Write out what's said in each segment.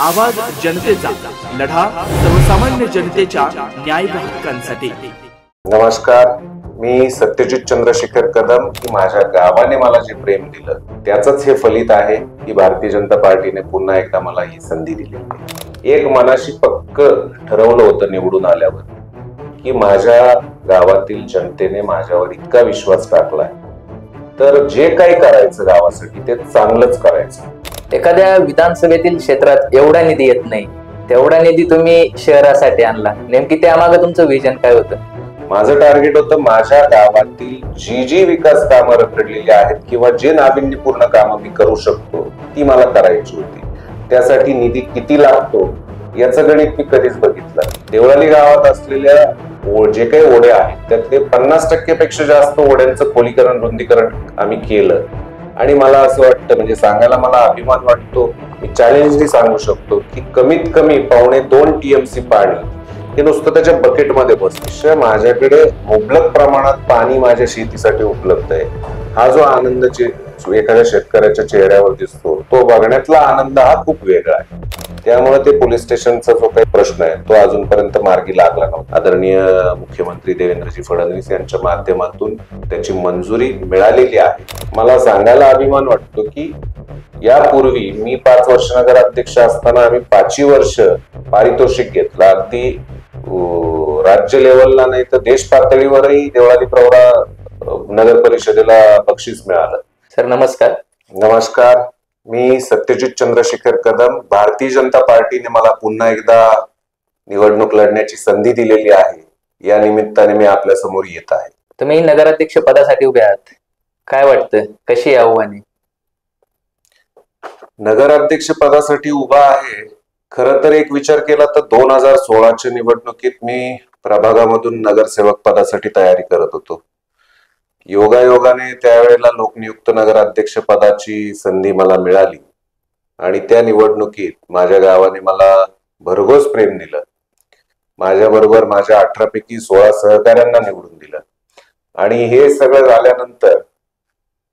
आवाज जनतेचा, लढा सर्वसामान्य जनतेच्या न्याय व हक्कांसाठी। नमस्कार, मी सत्यजित चंद्रशेखर कदम की माझ्या गावाने मला जे प्रेम दिलं त्याचंच हे फलित आहे की भारतीय जनता पार्टीने पुन्हा एकदा मला ही संधी दिली। एक मनाशी पक्क ठरवलं होतं निवडून आल्यावर की माझ्या गावातील जनतेने माझ्यावर इतका विश्वास टाकलाय तर जे काही करायचं गावासाठी ते चांगलंच करायचं। एखाद्या विधानसभेतील क्षेत्रात एवढा निधी येत नाही, तेवढा निधी तुम्ही शहरासाठी आणला, नेमकी त्यामागे तुमचं विजन काय होतं? माझं टार्गेट होतं माझ्या गावातील जी विकास कामं रखडलेली आहेत किंवा जे नाविन्यपूर्ण कामं मी करू शकतो ती मला करायची होती। त्यासाठी निधी किती लागतो याचं गणित मी कधीच बघितलं। देवळाली गावात असलेल्या जे काही ओढे आहेत त्यातले 50% पेक्षा जास्त ओढ्यांचं खोलीकरण रुंदीकरण आम्ही केलं आणि मला असं वाटतं, म्हणजे सांगायला मला अभिमान वाटतो, मी चॅलेंजली सांगू शकतो की कमीत कमी 2.25 TMC पाणी हे नुसतं त्याच्या बकेटमध्ये बसतं। माझ्याकडे मुबलक प्रमाणात पाणी माझ्या शेतीसाठी उपलब्ध आहे। हा जो आनंद एखाद्या शेतकऱ्याच्या चेहऱ्यावर दिसतो तो बघण्यातला आनंद हा खूप वेगळा आहे। त्यामुळे ते पोलीस स्टेशनचा जो काही प्रश्न आहे तो अजूनपर्यंत मार्गी लागला नव्हता। आदरणीय मुख्यमंत्री देवेंद्रजी फडणवीस यांच्या माध्यमातून त्याची मंजुरी मिळालेली आहे। मला सांगायला अभिमान वाटतो की यापूर्वी मी 5 वर्ष नगराध्यक्ष असताना आम्ही 5 वर्ष पारितोषिक घेतलं। अगदी राज्य लेवलला नाही तर देश पातळीवरही देवळाली प्रवरा नगर परिषदेला बक्षीस मिळालं। सर नमस्कार। नमस्कार, मी सत्यजित चंद्रशेखर कदम। भारतीय जनता पार्टीने मला पुन्हा एकदा निवडणूक लढण्याची संधी दिलेली आहे, या निमित्ताने मी आपल्या समोर येत आहे। तुम्ही नगराध्यक्ष पदासाठी उभे आहात, काय वाटतं, कशी आव्हाने? नगराध्यक्ष पदासाठी उभा आहे। खरं तर एक विचार केला तर 2016च्या निवडणुकीत मी प्रभागामधून नगरसेवक पदासाठी तयारी करत होतो। योगायोगाने त्यावेळेला लोकनियुक्त नगराध्यक्ष पदाची संधी मला मिळाली आणि त्या निवडणुकीत माझ्या गावाने मला भरघोस प्रेम दिलं। माझ्या बरोबर माझ्या 18 पैकी 16 सहकाऱ्यांना निवडून दिलं आणि हे सगळं झाल्यानंतर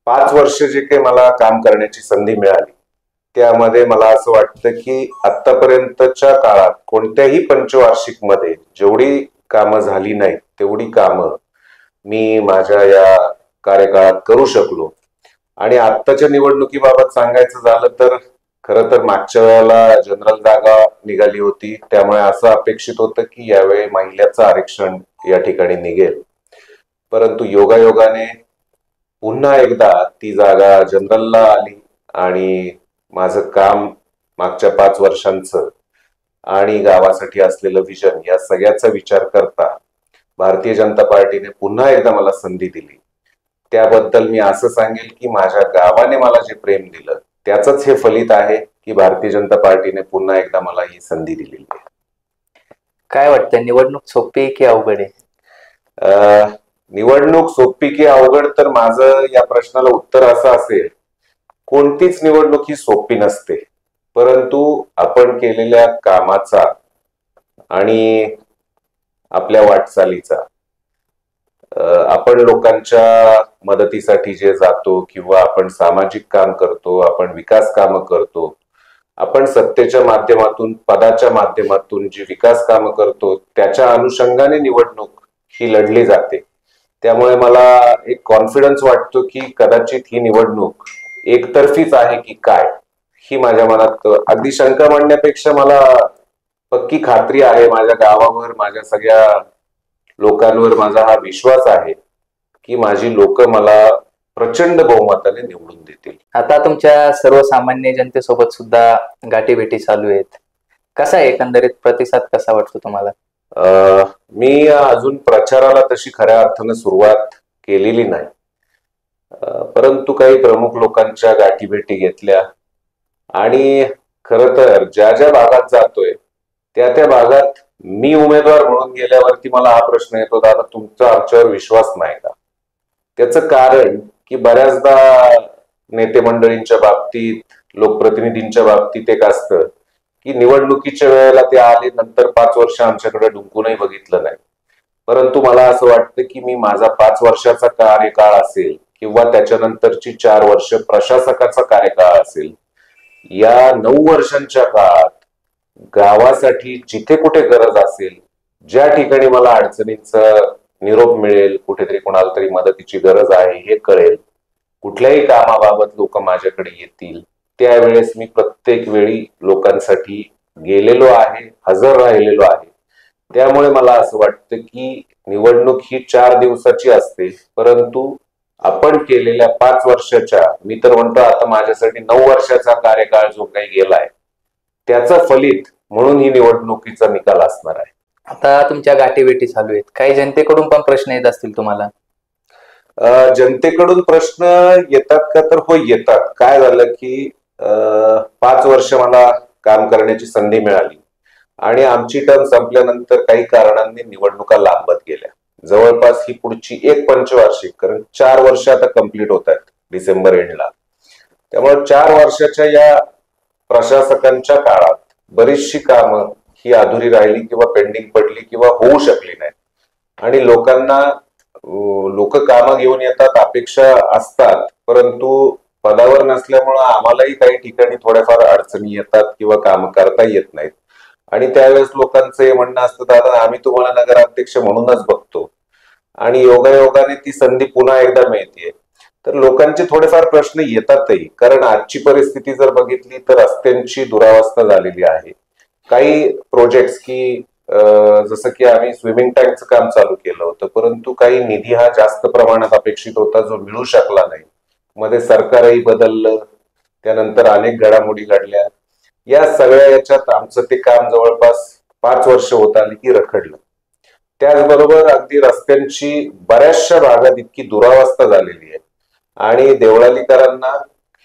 5 वर्ष जे काही मला काम करण्याची संधी मिळाली त्यामध्ये मला असं वाटतं की आतापर्यंतच्या काळात कोणत्याही पंचवार्षिक मध्ये जेवढी कामं झाली नाहीत तेवढी कामं मी माझ्या या कार्यकाळात करू शकलो। आणि आत्ताच्या निवडणुकीबाबत सांगायचं झालं तर खरं तर मागच्या वेळेला जनरल जागा निघाली होती, त्यामुळे असं अपेक्षित होतं की यावेळी महिलांचं आरक्षण या ठिकाणी निघेल, परंतु योगायोगाने पुन्हा एकदा ती जागा जनरलला आली आणि माझं काम मागच्या 5 वर्षांचं आणि गावासाठी असलेलं विजन या सगळ्याचा विचार करता भारतीय जनता पार्टीने पुन्हा एकदा मला संधी दिली। त्याबद्दल मी असं सांगेल की माझ्या गावाने मला जे प्रेम दिलं त्याचंच हे फलित आहे की भारतीय जनता पार्टीने पुन्हा एकदा मला ही संधी दिलेली आहे। काय वाटतं, निवडणूक सोपी की अवघड आहे? निवडणूक सोपी की अवघड तर माझं या प्रश्नाला उत्तर असं असेल, कोणतीच निवडणूक ही सोपी नसते, परंतु आपण केलेल्या कामाचा आणि आपल्या वाटचालीचा, आपण लोकांच्या मदतीसाठी जे जातो किंवा आपण सामाजिक काम करतो, आपण विकास कामं करतो, आपण सत्तेच्या माध्यमातून पदाच्या माध्यमातून जी विकास कामं करतो त्याच्या अनुषंगाने निवडणूक ही लढली जाते। त्यामुळे मला एक कॉन्फिडन्स वाटतो की कदाचित ही निवडणूक एकतर्फीच आहे की काय, ही माझ्या मनात अगदी शंका मांडण्यापेक्षा मला पक्की खात्री आहे। माझ्या गावावर, माझ्या सगळ्या लोकांवर माझा हा विश्वास आहे की माझी लोक मला प्रचंड बहुमताने निवडून देतील। आता तुमच्या सर्वसामान्य जनतेसोबत सुद्धा गाठीभेटी चालू आहेत, कसा एकंदरीत प्रतिसाद कसा वाटतो तुम्हाला? मी अजून प्रचाराला तशी खऱ्या अर्थानं सुरुवात केलेली नाही, परंतु काही प्रमुख लोकांच्या गाठीभेटी घेतल्या आणि खरं तर ज्या भागात जातोय त्या भागात मी उमेदवार म्हणून गेल्यावरती मला हा प्रश्न येतो, दादा तुमचा आमच्यावर विश्वास नाही का? त्याचं कारण की बऱ्याचदा नेते मंडळींच्या बाबतीत, लोकप्रतिनिधींच्या बाबतीत एक असतं की निवडणुकीच्या वेळेला ते आले, नंतर 5 वर्ष आमच्याकडे डुंकूनही बघितलं नाही। परंतु मला असं वाटतं की मी माझा 5 वर्षाचा कार्यकाळ असेल किंवा त्याच्यानंतरची 4 वर्ष प्रशासकाचा कार्यकाळ असेल, या 9 वर्षांच्या काळात गावासाठी जिथे कुठे गरज असेल, ज्या ठिकाणी मला अडचणींचा निरोप मिळेल, कुठेतरी कोणाला तरी मदतीची गरज आहे हे कळेल, कुठल्याही कामाबाबत लोक माझ्याकडे येतील, त्यावेळेस मी प्रत्येक वेळी लोकांसाठी गेलेलो आहे, हजर राहिलेलो आहे. त्यामुळे मला असं वाटतं की निवडणूक ही 4 दिवसाची असते, परंतु आपण केलेल्या 5 वर्षाच्या, मी तर म्हणतो आता माझ्यासाठी 9 वर्षाचा कार्यकाळ जो काही गेलाय त्याचं फलित म्हणून ही निवडणुकीचा निकाल असणार आहे. आता तुमच्या गाठीभेटी चालू आहेत, काही जनतेकडून पण प्रश्न येत असतील तुम्हाला? जनतेकडून प्रश्न येतात का? तर हो, येतात. काय झालं की 5 वर्ष मला काम करण्याची संधी मिळाली आणि आमची टर्म संपल्यानंतर काही कारणांनी निवडणुका लांबत गेल्या. जवळपास ही पुढची एक पंचवार्षिक, कारण 4 वर्ष आता कंप्लीट होत आहेत डिसेंबर एंडला. त्यामुळे 4 वर्षाच्या या प्रशासकांच्या काळात बरीचशी कामं ही अधुरी राहिली किंवा पेंडिंग पडली किंवा होऊ शकली नाही. आणि लोक कामं घेऊन येतात, अपेक्षा असतात, परंतु पदावर नसल्यामुळं आम्हालाही काही ठिकाणी थोड्याफार अडचणी येतात किंवा कामं करता येत नाहीत. आणि त्यावेळेस लोकांचं हे म्हणणं असतं, दादा आम्ही तुम्हाला नगराध्यक्ष म्हणूनच बघतो, आणि योगायोगाने ती संधी पुन्हा एकदा मिळते. तर लोकांचे थोडेफार प्रश्न येतातही, कारण आजची परिस्थिती जर बघितली तर रस्त्यांची दुरावस्था झालेली आहे. काही प्रोजेक्ट्स की जसं की आम्ही स्विमिंग टँकचं काम चालू केलं होतं, परंतु काही निधी हा जास्त प्रमाणात अपेक्षित होता जो मिळू शकला नाही. मध्ये सरकारही बदललं, त्यानंतर अनेक घडामोडी घडल्या. या सगळ्या याच्यात आमचं ते काम जवळपास 5 वर्ष होत आली की रखडलं. त्याचबरोबर अगदी रस्त्यांची बऱ्याचशा भागात इतकी दुरावस्था झालेली आहे आणि देवळालीकरांना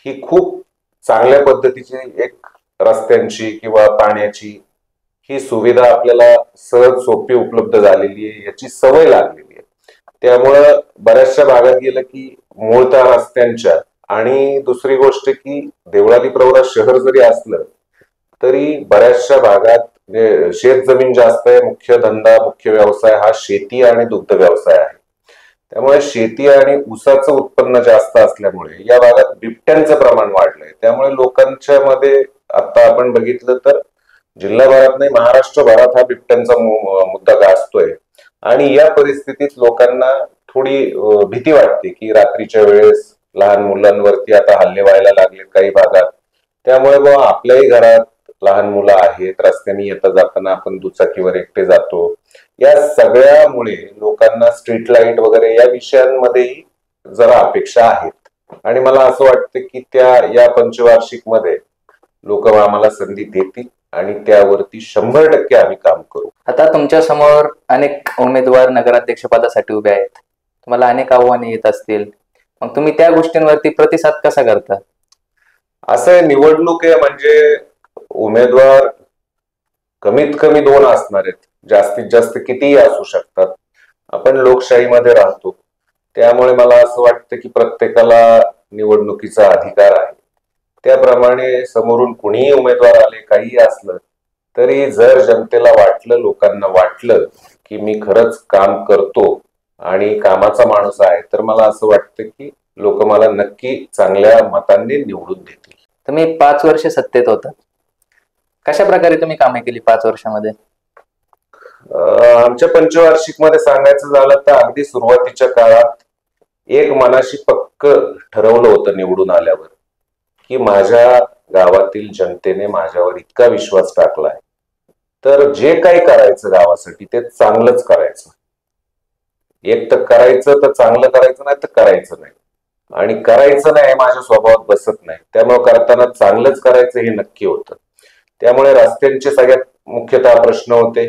ही खूप चांगल्या पद्धतीची एक रस्त्यांची किंवा पाण्याची ही सुविधा आपल्याला सहज सोपी उपलब्ध झालेली आहे, याची सवय लागलेली आहे. त्यामुळं बऱ्याचशा भागात गेलं की मूळतः रस्त्यांच्या, आणि दुसरी गोष्ट की देवळाली प्रवरा शहर जरी असलं तरी बऱ्याचशा भागात शेत जमीन जास्त आहे. मुख्य धंदा, मुख्य व्यवसाय हा शेती आणि दुग्ध व्यवसाय आहे. त्यामुळे शेती आणि ऊसाचं उत्पन्न जास्त असल्यामुळे या भागात बिबट्यांचं प्रमाण वाढलंय. त्यामुळे लोकांच्या मध्ये आता आपण बघितलं तर जिल्हाभरात नाही, महाराष्ट्रभरात हा बिबट्यांचा मुद्दा गाजतोय. आणि या परिस्थितीत लोकांना थोडी भीती वाटते की रात्रीच्या वेळेस लहान मुलांवरती आता हल्ले व्हायला लागले काही भागात. त्यामुळे मग आपल्याही घरात लहान मुलं आहेत, रस्त्याने येता जाताना आपण दुचाकीवर एकटे जातो. या सगळ्यामुळे लोकांना स्ट्रीट लाईट वगैरे या विषयांमध्येही जरा अपेक्षा आहेत. आणि मला असं वाटतं की या पंचवार्षिक मध्ये लोक आम्हाला संधी देतील आणि त्यावरती 100% आम्ही काम करू. आता तुमच्या समोर अनेक उमेदवार नगराध्यक्ष पदासाठी उभे आहेत, तुम्हाला अनेक आव्हाने येत असतील, मग तुम्ही त्या गोष्टींवरती प्रतिसाद कसा करता? असं निवडणूक आहे म्हणजे उमेदवार कमीत कमी 2 असणार आहेत, जास्तीत जास्त कितीही असू शकतात. आपण लोकशाहीमध्ये राहतो, त्यामुळे मला असं वाटतं की प्रत्येकाला निवडणुकीचा अधिकार आहे. त्याप्रमाणे समोरून कुणीही उमेदवार आले, काही असलं तरी जर जनतेला वाटलं, लोकांना वाटलं की मी खरंच काम करतो आणि कामाचा माणूस आहे, तर मला असं वाटतं की लोक मला नक्की चांगल्या मतांनी निवडून देतील. तुम्ही 5 वर्ष सत्तेत होता, कशा प्रकारे तुम्ही कामे केली 5 वर्षामध्ये? आमच्या पंचवार्षिक मध्ये सांगायचं झालं तर अगदी सुरुवातीच्या काळात एक मनाशी पक्क ठरवलं होतं निवडून आल्यावर की माझ्या गावातील जनतेने माझ्यावर इतका विश्वास टाकलाय, तर जे काही करायचं गावासाठी ते चांगलंच करायचं. एक तर करायचं तर चांगलं करायचं, नाही तर करायचं नाही. आणि करायचं नाही माझ्या स्वभावात बसत नाही, त्यामुळे करताना चांगलंच करायचं हे नक्की होतं. त्यामुळे रस्त्यांचे सगळ्यात मुख्यतः प्रश्न होते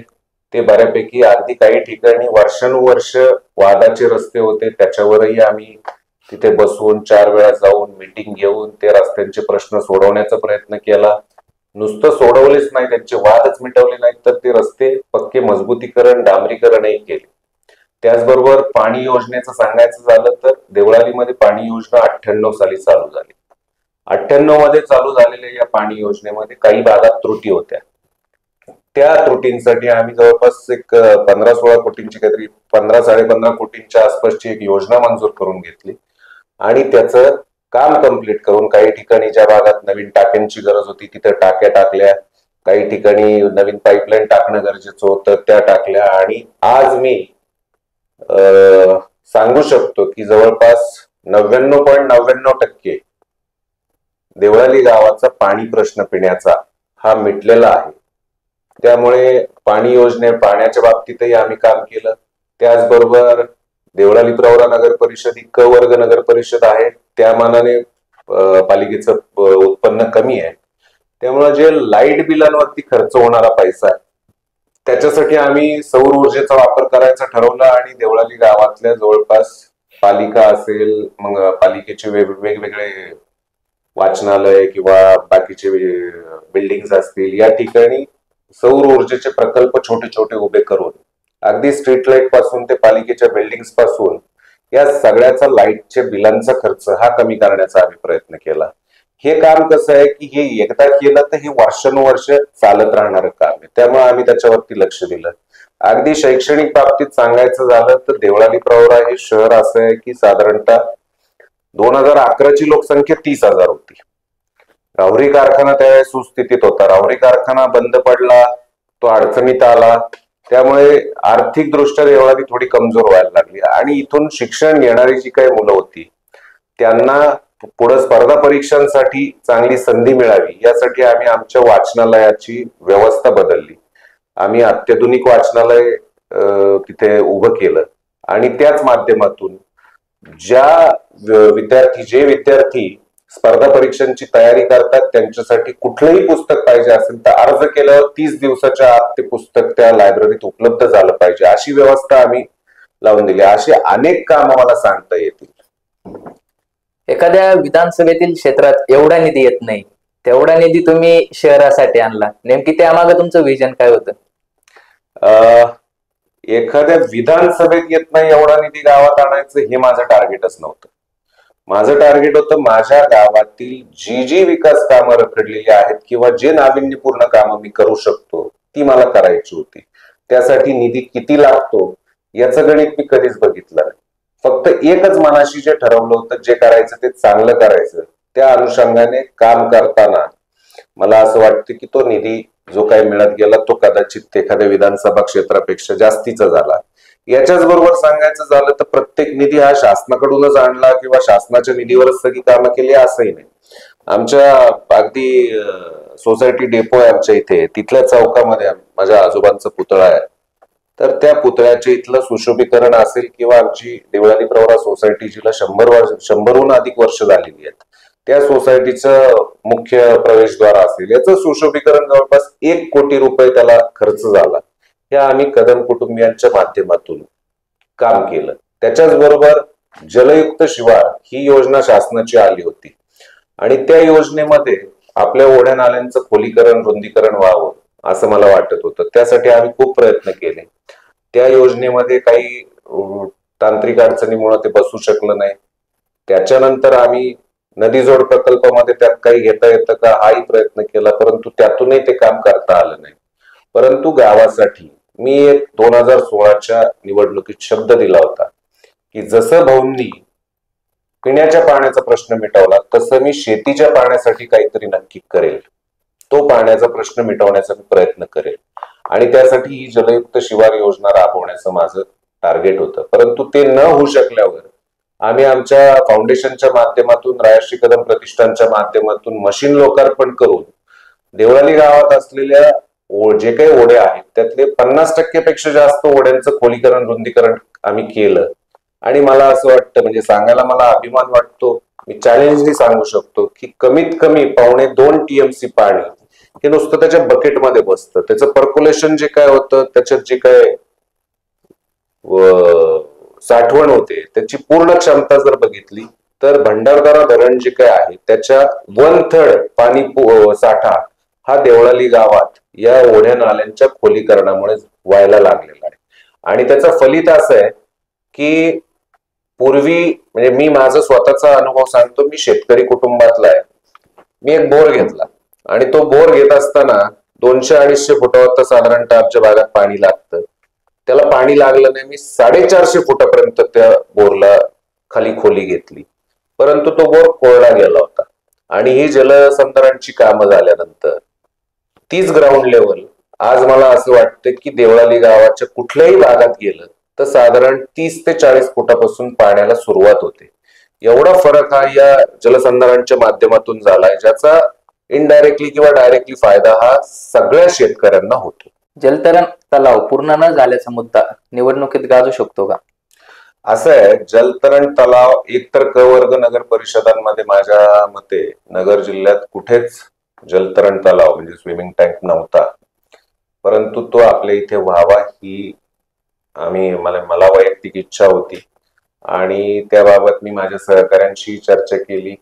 ते बऱ्यापैकी, अगदी काही ठिकाणी वर्षानुवर्ष वादाचे रस्ते होते, त्याच्यावरही आम्ही तिथे बसून 4 वेळा जाऊन मीटिंग घेऊन ते रस्त्यांचे प्रश्न सोडवण्याचा प्रयत्न केला. नुसतं सोडवलेच नाही, त्यांचे वादच मिटवले नाहीत, तर ते रस्ते पक्के मजबूतीकरण, डांबरीकरणही केले. त्याचबरोबर पाणी योजनेचं सांगायचं झालं तर देवळालीमध्ये पाणी योजना 98 साली चालू झाली. 98 मध्ये चालू झालेल्या या पाणी योजनेमध्ये काही भागात त्रुटी होत्या. त्या त्रुटींसाठी आम्ही जवळपास एक 15-16 कोटींची, काहीतरी 15-15.5 कोटींच्या आसपासची एक योजना मंजूर करून घेतली आणि त्याचं काम कम्प्लीट करून काही ठिकाणी ज्या भागात नवीन टाक्यांची गरज होती तिथे टाक्या टाकल्या, काही ठिकाणी नवीन पाईपलाईन टाकणं गरजेचं होतं, त्या टाकल्या. आणि आज मी सांगू शकतो की जवळपास 99.99% देवळाली गावाचा पाणी प्रश्न पिण्याचा हा मिटलेला आहे. त्यामुळे पाणी पाण्याच्या बाबतीतही आम्ही काम केलं. त्याचबरोबर देवळाली प्रवरा नगर परिषद ही क वर्ग नगर परिषद आहे, त्या मानाने पालिकेचं उत्पन्न कमी आहे. त्यामुळे जे लाईट बिलांवरती खर्च होणारा पैसा आहे त्याच्यासाठी आम्ही सौर ऊर्जेचा वापर करायचा ठरवला. आणि देवळाली गावातल्या जवळपास पालिका असेल, मग पालिकेचे वेगवेगळे वाचनालय किंवा बाकीचे बिल्डिंग्स असतील, या ठिकाणी सौर ऊर्जेचे प्रकल्प छोटे छोटे उभे करून अगदी स्ट्रीट लाईट पासून ते पालिकेच्या बिल्डिंग्स पासून या सगळ्याचा लाईटच्या बिलांचा खर्च हा कमी करण्याचा आम्ही प्रयत्न केला. हे काम कसं आहे की हे एकदा केलं तर हे वर्षानुवर्ष चालत राहणारं काम आहे, त्यामुळे आम्ही त्याच्यावरती लक्ष दिलं. अगदी शैक्षणिक बाबतीत सांगायचं झालं तर देवळाली प्रवरा हे शहर असं आहे की साधारणतः 2011ची लोकसंख्या 30,000 होती. राहुरी कारखाना त्यावेळेस सुस्थितीत होता. राहुरी कारखाना बंद पडला, तो अडचणीत आला, त्यामुळे आर्थिक दृष्ट्या देवळाली थोडी कमजोर व्हायला लागली. आणि इथून शिक्षण घेणारी जी काही मुलं होती त्यांना पुढे स्पर्धा परीक्षांसाठी चांगली संधी मिळावी यासाठी आम्ही आमच्या वाचनालयाची व्यवस्था बदलली. आम्ही अत्याधुनिक वाचनालय तिथे उभं केलं. आणि त्याच माध्यमातून जे विद्यार्थी स्पर्धा परीक्षांची तयारी करतात त्यांच्यासाठी कुठलंही पुस्तक पाहिजे असेल तर अर्ज केल्यावर 30 दिवसाच्या आत ते पुस्तक त्या लायब्ररीत उपलब्ध झालं पाहिजे, अशी व्यवस्था आम्ही लावून दिली. असे अनेक काम आम्हाला सांगता येतील. एखाद्या विधानसभेतील क्षेत्रात एवढा निधी येत नाही, तेवढा निधी तुम्ही शहरासाठी आणला, नेमकी त्यामागे तुमचं विजन काय होतं? एखाद्या विधानसभेत येत नाही एवढा निधी गावात आणायचं हे माझं टार्गेटच नव्हतं. माझं टार्गेट होतं माझ्या गावातील जी विकास कामं रखडलेली आहेत किंवा जे नाविन्यपूर्ण कामं मी करू शकतो ती मला करायची होती. त्यासाठी निधी किती लागतो याचं गणित मी कधीच बघितलं नाही. फक्त एकच मनाशी जे ठरवलं होतं, जे करायचं ते चांगलं करायचं. त्या अनुषंगाने काम करताना मला असं वाटतं की तो निधी जो काही मिळत गेला तो कदाचित एखाद्या विधानसभा क्षेत्रापेक्षा जास्तीचा झाला. याच्याच बरोबर सांगायचं झालं तर प्रत्येक निधी हा शासनाकडूनच आणला किंवा शासनाच्या निधीवरच सगळी कामं केली असंही नाही. आमच्या अगदी सोसायटी डेपो आहे आमच्या इथे, तिथल्या चौकामध्ये माझ्या आजोबांचा पुतळा आहे, तर त्या पुतळ्याच्या इथलं सुशोभीकरण असेल किंवा आमची देवळाली प्रवरा सोसायटी जिला 100हून अधिक वर्ष झालेली आहेत, त्या सोसायटीचं मुख्य प्रवेशद्वार असेल, याचं सुशोभीकरण जवळपास 1 कोटी रुपये त्याला खर्च झाला. हे आम्ही कदम कुटुंबियांच्या माध्यमातून काम केलं. त्याच्याच बरोबर जलयुक्त शिवार ही योजना शासनाची आली होती आणि त्या योजनेमध्ये आपल्या ओढ्या नाल्यांचं खोलीकरण रुंदीकरण व्हावं असं मला वाटत होतं. त्यासाठी आम्ही खूप प्रयत्न केले. त्या योजनेमध्ये काही तांत्रिक अडचणीमुळे ते बसू शकलं नाही. त्याच्यानंतर आम्ही नदीजोड प्रकल्पामध्ये त्यात काही घेता येतं का हाही प्रयत्न केला, परंतु त्यातूनही ते काम करता आलं नाही. परंतु गावासाठी मी 2016च्या निवडणुकीत शब्द दिला होता की जसं भाऊंनी पिण्याच्या पाण्याचा प्रश्न मिटवला तसं मी शेतीच्या पाण्यासाठी काहीतरी नक्की करेल. तो पाण्याचा प्रश्न मिटवण्याचा मी प्रयत्न करेल आणि त्यासाठी ही जलयुक्त शिवार योजना राबवण्याचं माझं टार्गेट होतं. परंतु ते न होऊ शकल्यावर आम्ही आमच्या फाउंडेशनच्या माध्यमातून, रायश्री कदम प्रतिष्ठानच्या माध्यमातून मशीन लोकार्पण करून देवळाली गावात असलेल्या जे काही ओढे आहेत त्यातले 50% पेक्षा जास्त ओढ्यांचं खोलीकरण रुंदीकरण आम्ही केलं. आणि मला असं वाटतं, म्हणजे सांगायला मला अभिमान वाटतो, मी चॅलेंजली सांगू शकतो की कमीत कमी 2.25 TMC पाणी हे नुसतं त्याच्या बकेटमध्ये बसतं. त्याचं पर्क्युलेशन जे काय होतं, त्याच्यात जे काय साठवण होते त्याची पूर्ण क्षमता जर बघितली तर भंडारदरा धरण जे काय आहे त्याच्या 1/3 पाणी साठा हा देवळाली गावात या ओढ्या नाल्यांच्या खोलीकरणामुळे व्हायला लागलेला आहे. आणि त्याचं फलित असं आहे की पूर्वी, म्हणजे मी माझा स्वतःचा अनुभव सांगतो, मी शेतकरी कुटुंबातला आहे. मी एक बोर घेतला आणि तो बोर घेत असताना 200-250 फुटावर तर साधारणतः आमच्या भागात पाणी लागतं. त्याला पाणी लागलं नाही. मी 450 फुटापर्यंत त्या बोरला खाली खोली घेतली, परंतु तो बोर कोरडा गेला होता. आणि ही जलसंधारणाची कामं झाल्यानंतर तीच ग्राउंड लेवल आज मला असं वाटतं की देवळाली गावाच्या कुठल्याही भागात गेलं तर साधारण 30 ते 40 फुटापासून पाण्याला सुरुवात होते. एवढा फरक हा या जलसंधारणाच्या माध्यमातून झालाय, ज्याचा इनडायरेक्टली किंवा डायरेक्टली फायदा हा सगळ्या शेतकऱ्यांना होतो. जलतरण तलाव पूर्ण न झाल्याचा मुद्दा निवडणुकीत गाजू शकतो का? असं आहे, जलतरण तलाव एकतर क वर्ग नगर परिषदांमध्ये माझ्या मते नगर जिल्ह्यात कुठेच जलतरण तलाव म्हणजे स्विमिंग टँक नव्हता, परंतु तो आपल्या इथे व्हावा ही मला वैयक्तिक इच्छा होती आणि त्याबाबत मी माझ्या सहकाऱ्यांशी चर्चा केली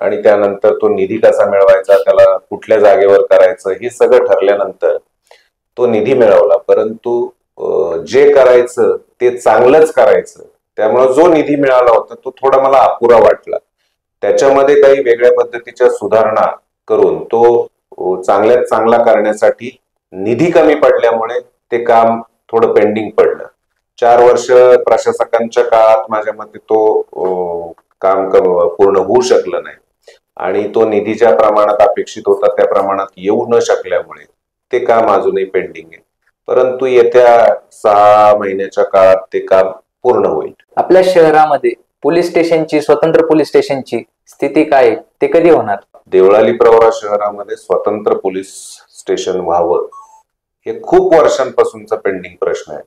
आणि त्यानंतर तो निधी कसा मिळवायचा, त्याला कुठल्या जागेवर करायचं हे सगळं ठरल्यानंतर तो निधी मिळवला. परंतु जे करायचं ते चांगलंच करायचं, त्यामुळे जो निधी मिळाला होता तो थोडा मला अपुरा वाटला. त्याच्यामध्ये काही वेगळ्या पद्धतीच्या सुधारणा करून तो चांगल्यात चांगला करण्यासाठी निधी कमी पडल्यामुळे ते काम थोडं पेंडिंग पडलं. 4 वर्ष प्रशासकांच्या काळात माझ्या मते तो काम पूर्ण होऊ शकलं नाही आणि तो निधी ज्या प्रमाणात अपेक्षित होता त्या प्रमाणात येऊ न शकल्यामुळे ते काम अजूनही पेंडिंग आहे. परंतु येत्या 6 महिन्याच्या काळात ते काम पूर्ण होईल. आपल्या शहरामध्ये स्वतंत्र पोलीस स्टेशनची स्थिती काय, ते कधी होणार? देवळाली प्रवरा शहरामध्ये स्वतंत्र पोलीस स्टेशन व्हावं हे खूप वर्षांपासूनचा पेंडिंग प्रश्न आहे,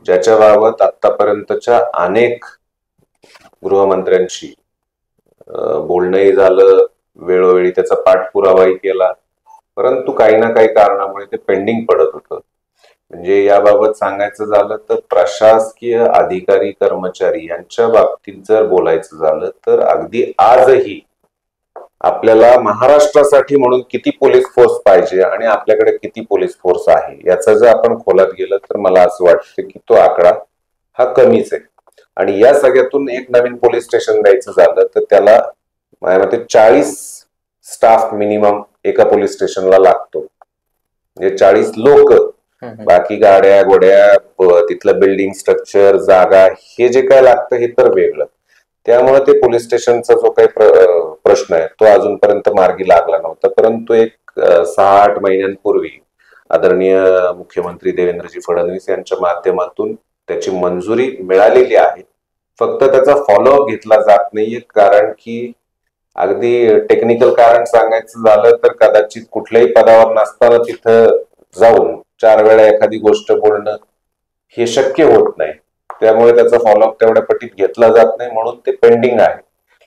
ज्याच्या बाबत आतापर्यंतच्या अनेक गृहमंत्र्यांशी बोलणंही झालं, वेळोवेळी त्याचा पाठपुरावाही केला, परंतु काही ना काही कारणामुळे ते पेंडिंग पडत होतं. म्हणजे याबाबत सांगायचं झालं तर प्रशासकीय अधिकारी कर्मचारी यांच्या बाबतीत जर बोलायचं झालं तर अगदी आजही आपल्याला महाराष्ट्रासाठी म्हणून किती पोलीस फोर्स पाहिजे आणि आपल्याकडे किती पोलीस फोर्स आहे याचा जर आपण खोलात गेलं तर मला असं वाटतं की तो आकडा हा कमीच आहे. आणि या सगळ्यातून एक नवीन पोलीस स्टेशन द्यायचं झालं तर त्याला माझ्या मते 40 स्टाफ मिनिमम एका पोलीस स्टेशनला लागतो, म्हणजे 40 लोक. बाकी गाड्या गोड्या तिथलं बिल्डिंग स्ट्रक्चर जागा हे जे काय लागतं हे तर वेगळं. त्यामुळे ते पोलीस स्टेशनचा जो काही प्रश्न आहे तो अजूनपर्यंत मार्गी लागला नव्हता. परंतु एक 6-8 महिन्यांपूर्वी आदरणीय मुख्यमंत्री देवेंद्रजी फडणवीस यांच्या माध्यमातून त्याची मंजुरी मिळालेली आहे. फक्त त्याचा फॉलोअप घेतला जात नाहीये, कारण की अगदी टेक्निकल कारण सांगायचं झालं तर कदाचित कुठल्याही पदावर नसताना तिथं जाऊन 4 वेळा एखादी गोष्ट बोलणं हे शक्य होत नाही. त्यामुळे त्याचा फॉलोअप तेवढ्या पटीत घेतला जात नाही, म्हणून ते पेंडिंग आहे.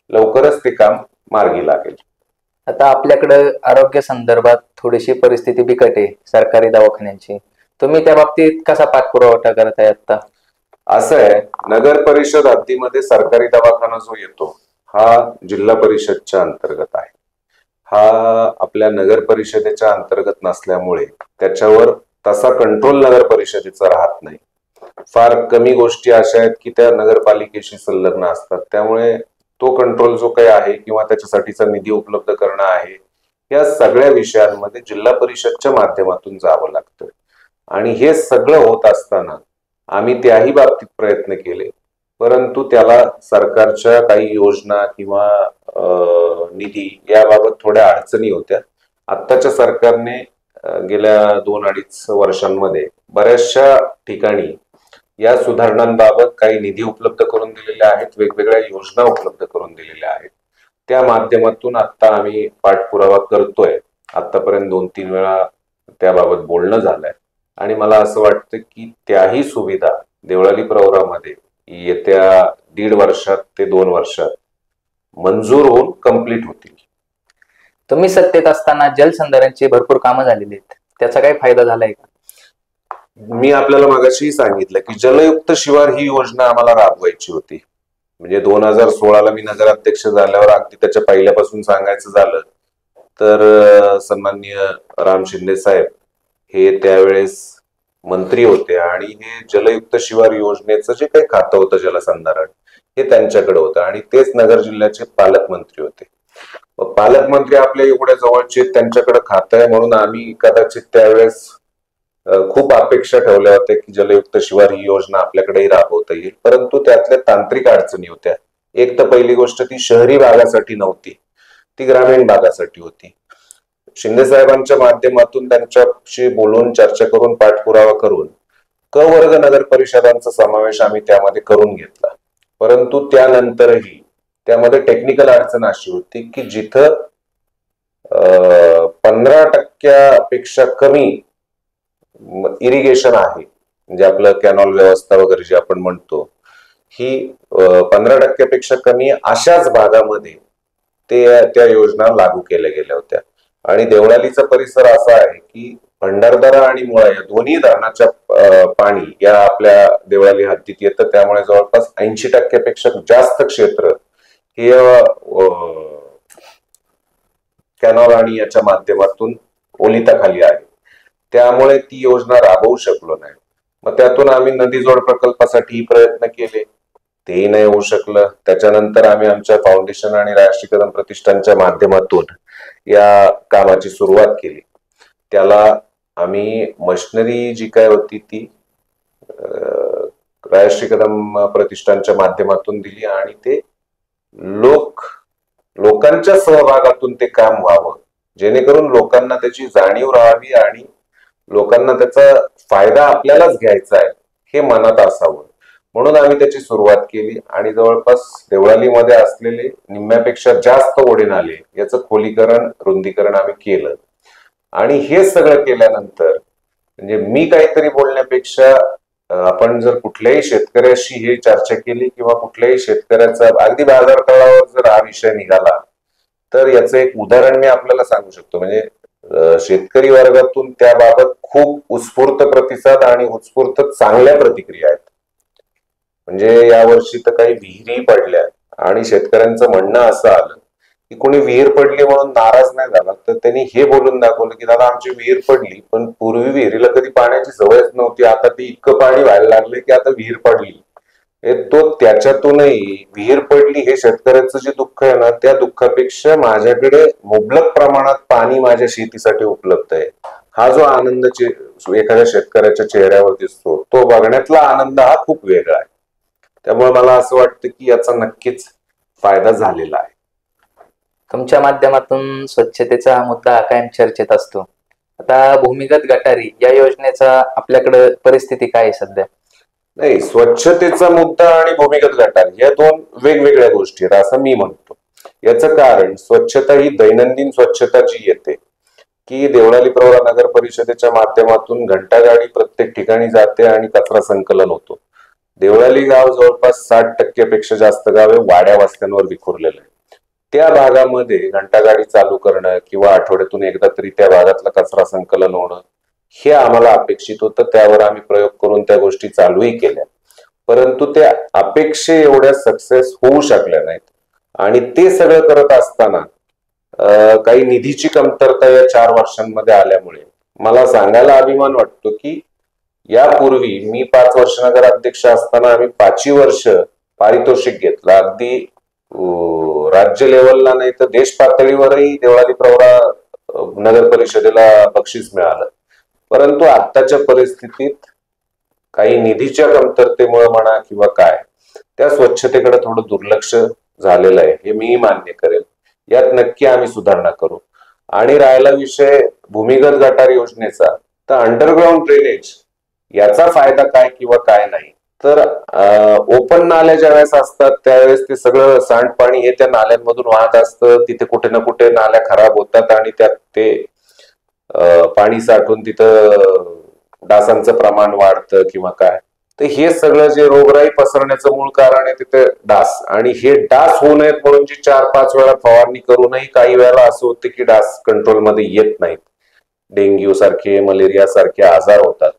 लवकरच ते काम मार्गी लागेल. आता आपल्याकडे आरोग्य संदर्भात थोडीशी परिस्थिती बिकट आहे सरकारी दवाखान्यांची. तुम्ही त्या बाबतीत कसा पाठपुरावा करत आहे आता? असं आहे, नगर परिषद हद्दीमध्ये सरकारी दवाखाना जो येतो हा जिल्हा परिषदच्या अंतर्गत आहे. हा आपल्या नगर परिषदेच्या अंतर्गत नसल्यामुळे त्याच्यावर तसा कंट्रोल नगर परिषदेचा राहत नाही. फार कमी गोष्टी अशा आहेत की त्या नगरपालिकेशी संलग्न असतात, त्यामुळे तो कंट्रोल जो काही आहे किंवा त्याच्यासाठीचा निधी उपलब्ध करणं आहे या सगळ्या विषयांमध्ये जिल्हा परिषदच्या माध्यमातून जावं लागतं. आणि हे सगळं होत असताना आम्ही त्याही बाबतीत प्रयत्न केले, परंतु त्याला सरकारच्या काही योजना किंवा निधी याबाबत थोड्या अडचणी होत्या. आत्ताच्या सरकारने गेल्या 2-2.5 वर्षांमध्ये बऱ्याचशा ठिकाणी या सुधारणांबाबत काही निधी उपलब्ध करून दिलेले आहेत, वेगवेगळ्या योजना उपलब्ध करून दिलेल्या आहेत. त्या माध्यमातून आता आम्ही पाठपुरावा करतोय. आतापर्यंत 2-3 वेळा त्याबाबत बोलणं झालंय आणि मला असं वाटतं की त्याही सुविधा देवळाली प्रवरामध्ये येत्या 1.5 वर्षात ते 2 वर्षात मंजूर होऊन कंप्लीट होतील. तुम्ही सत्तेत असताना जलसंधारणची भरपूर कामं झालेली आहेत, त्याचा काही फायदा झालाय का? मी आपल्याला मागाशी सांगितलं की जलयुक्त शिवार ही योजना आम्हाला राबवायची होती. म्हणजे 2016ला मी नगराध्यक्ष झाल्यावर अगदी त्याच्या पहिल्यापासून सांगायचं झालं तर सन्माननीय राम शिंदे साहेब हे त्यावेळेस मंत्री होते आणि हे जलयुक्त शिवार योजनेचं जे काही खातं होतं जलसंधारण हे त्यांच्याकडे होतं आणि तेच नगर जिल्ह्याचे पालकमंत्री होते. पालकमंत्री आपल्या एवढ्या जवळचे त्यांच्याकडे खातं आहे म्हणून आम्ही कदाचित त्यावेळेस खूप अपेक्षा ठेवल्या होत्या की जलयुक्त शिवार ही योजना आपल्याकडेही राबवता येईल. परंतु त्यातल्या तांत्रिक अडचणी होत्या. एक तर पहिली गोष्ट ती शहरी भागासाठी नव्हती, ती ग्रामीण भागासाठी होती. शिंदे साहेबांच्या माध्यमातून त्यांच्याशी बोलून चर्चा करून पाठपुरावा करून क वर्ग नगर परिषदांचा समावेश आम्ही त्यामध्ये करून घेतला. परंतु त्यानंतरही त्यामध्ये टेक्निकल अडचण अशी होती की जिथं 15% कमी इरिगेशन आहे, म्हणजे आपलं कॅनॉल व्यवस्था वगैरे जी आपण म्हणतो, ही 15% कमी अशाच भागामध्ये त्या योजना लागू केल्या गेल्या होत्या. आणि देवळालीचा परिसर असा आहे की भंडारदरा आणि मुळा या दोन्ही धरणाच्या पाणी या आपल्या देवळाली हद्दीत येतं. त्यामुळे जवळपास 80% जास्त क्षेत्र हे कॅनॉल आणि याच्या माध्यमातून ओलिताखाली आहे. त्यामुळे ती योजना राबवू शकलो नाही. मग त्यातून आम्ही नदीजोड प्रकल्पासाठी प्रयत्न केले, तेही नाही होऊ शकलं. त्याच्यानंतर आम्ही आमच्या फाउंडेशन आणि राष्ट्रीय कदम प्रतिष्ठानच्या माध्यमातून या कामाची सुरुवात केली. त्याला आम्ही मशिनरी जी काय होती ती राष्ट्रीय कदम प्रतिष्ठानच्या माध्यमातून दिली आणि ते लोकांच्या सहभागातून ते काम व्हावं, जेणेकरून लोकांना त्याची जाणीव राहावी आणि लोकांना त्याचा फायदा आपल्यालाच घ्यायचा आहे हे मनात असावं, म्हणून आम्ही त्याची सुरुवात केली. आणि जवळपास देवळालीमध्ये असलेले निम्म्यापेक्षा जास्त ओढे नाले याचं खोलीकरण, रुंदीकरण आम्ही केलं. आणि हे सगळं केल्यानंतर म्हणजे मी काहीतरी बोलण्यापेक्षा आपण जर कुठल्याही शेतकऱ्याशी हे चर्चा केली किंवा कुठल्याही शेतकऱ्याचा अगदी बाजार तळावर जर हा विषय निघाला तर याचं एक उदाहरण मी आपल्याला सांगू शकतो. म्हणजे शेतकरी वर्गातून त्याबाबत खूप उत्स्फूर्त प्रतिसाद आणि उत्स्फूर्त चांगल्या प्रतिक्रिया आहेत. म्हणजे यावर्षी तर काही विहिरी पडल्या आणि शेतकऱ्यांचं म्हणणं असं आलं की कोणी विहीर पडली म्हणून नाराज नाही झाला, तर त्यांनी हे बोलून दाखवलं की दादा आमची विहीर पडली, पण पूर्वी विहिरीला कधी पाण्याची सवयच नव्हती, आता ती इतकं पाणी व्हायला लागले की आता विहीर पडली. तो त्याच्यातूनही विहीर पडली हे शेतकऱ्याचं जे दुःख आहे ना, त्या दुःखापेक्षा माझ्याकडे मुबलक प्रमाणात पाणी माझ्या शेतीसाठी उपलब्ध आहे हा जो आनंद एखाद्या शेतकऱ्याच्या चेहऱ्यावर दिसतो, तो बघण्यातला आनंद हा खूप वेगळा आहे. त्यामुळे मला असं वाटतं की याचा नक्कीच फायदा झालेला आहे. तुमच्या माध्यमातून स्वच्छतेचा मुद्दा कायम चर्चेत असतो. आता भूमिगत गटारी या योजनेचा आपल्याकडे परिस्थिती काय आहे सध्या? नाही, स्वच्छतेचा मुद्दा आणि भूमिगत गटारी या दोन वेगवेगळ्या गोष्टी आहेत असं मी म्हणतो. याचं कारण स्वच्छता ही दैनंदिन स्वच्छता जी येते की देवळाली प्रवरा नगर परिषदेच्या माध्यमातून घंटागाडी प्रत्येक ठिकाणी जाते आणि कचरा संकलन होतो. देवळाली गाव जवळपास 60% जास्त गाव हे वाड्या वस्त्यांवर विखुरलेलं आहे. त्या भागामध्ये घंटागाडी चालू करणं किंवा आठवड्यातून एकदा तरी त्या भागातलं कचरा संकलन होणं हे आम्हाला अपेक्षित होतं. त्यावर आम्ही प्रयोग करून त्या गोष्टी चालूही केल्या, परंतु त्या अपेक्षे एवढ्या सक्सेस होऊ शकल्या नाहीत. आणि ते सगळं करत असताना काही निधीची कमतरता या 4 वर्षांमध्ये आल्यामुळे मला सांगायला अभिमान वाटतो की यापूर्वी मी 5 वर्ष नगराध्यक्ष असताना आम्ही 5ही वर्ष पारितोषिक घेतलं. अगदी राज्य लेवलला नाही तर देश पातळीवरही देवळाली प्रवरा नगर परिषदेला बक्षीस मिळालं. परंतु आत्ताच्या परिस्थितीत काही निधीच्या कमतरतेमुळे म्हणा किंवा काय, त्या स्वच्छतेकडे थोडं दुर्लक्ष झालेलं आहे हे मी मान्य करेल. यात नक्की आम्ही सुधारणा करू. आणि राहिला विषय भूमिगत गटार योजनेचा, तर अंडरग्राउंड ड्रेनेज याचा फायदा काय किंवा काय नाही, तर ओपन नाल्या ज्यावेळेस असतात त्यावेळेस ते सगळं सांडपाणी हे त्या नाल्यांमधून वाहत असतं. तिथे कुठे ना कुठे नाल्या खराब होतात आणि त्यात ते पाणी साठून तिथं डासांचं प्रमाण वाढतं किंवा काय, तर हे सगळं जे रोगराई पसरण्याचं मूळ कारण आहे तिथे डास. आणि हे डास होऊ नयेत म्हणून जी 4-5 वेळा फवारणी करूनही काही वेळेला असं होतं की डास कंट्रोलमध्ये येत नाहीत. डेंग्यू सारखे, मलेरिया सारखे आजार होतात.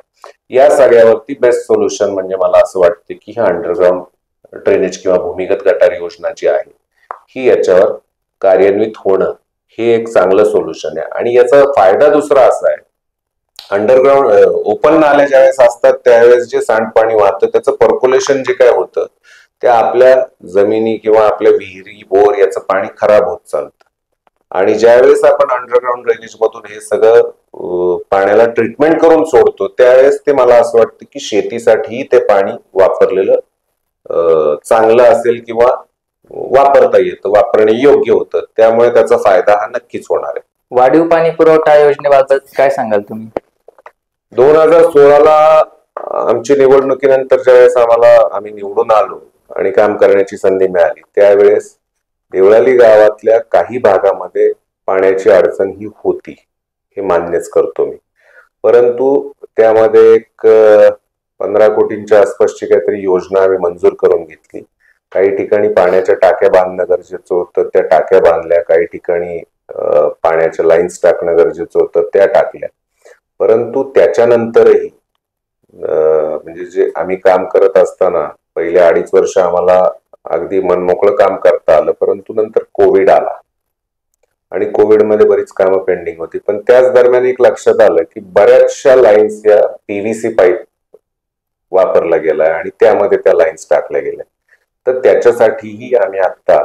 या सगळ्यावरती बेस्ट सोल्युशन म्हणजे मला असं वाटतं की ही अंडरग्राउंड ड्रेनेज किंवा भूमिगत गटारी योजना जी आहे ही याच्यावर कार्यान्वित होणं हे एक चांगलं सोल्युशन आहे. आणि याचा फायदा दुसरा असा आहे, अंडरग्राउंड ओपन नाल्या ज्यावेळेस असतात त्यावेळेस जे सांडपाणी वाहतं त्याचं पर्क्युलेशन जे काय होतं ते आपल्या जमिनी किंवा आपल्या विहिरी, बोर याचं पाणी खराब होत चालतं. आणि ज्यावेळेस आपण अंडरग्राउंड ड्रेनेज मधून हे सगळं पाण्याला ट्रीटमेंट करून सोडतो त्यावेळेस ते मला असं वाटतं की शेतीसाठीही ते पाणी वापरलेलं चांगलं असेल किंवा वापरता येतं, वापरणे योग्य होतं. त्यामुळे त्याचा फायदा हा नक्कीच होणार आहे. वाढीव पाणी पुरवठा योजनेबाबत काय सांगाल तुम्ही? 2016ला आमची निवडणुकीनंतर ज्यावेळेस आम्ही निवडून आलो आणि काम करण्याची संधी मिळाली, त्यावेळेस देवळाली गावातल्या काही भागामध्ये पाण्याची अडचण ही होती, हे मान्यच करतो मी. परंतु त्यामध्ये एक 15 कोटींच्या आसपासची काहीतरी योजना आम्ही मंजूर करून घेतली. काही ठिकाणी पाण्याच्या टाक्या बांधणं गरजेचं होतं, त्या टाक्या बांधल्या. काही ठिकाणी पाण्याच्या लाईन्स टाकणं गरजेचं होतं, त्या टाकल्या. परंतु त्याच्यानंतरही म्हणजे जे आम्ही काम करत असताना पहिल्या 2.5 वर्ष आम्हाला अगदी मनमोकळं काम करता आलं. परंतु नंतर कोविड आला आणि कोविडमध्ये बरीच कामं पेंडिंग होती. पण त्याच दरम्यान एक लक्षात आलं की बऱ्याचशा लाईन्स या PVC पाईप वापरला गेलाय आणि त्यामध्ये त्या लाईन्स टाकल्या गेल्या. तर त्याच्यासाठीही आम्ही आता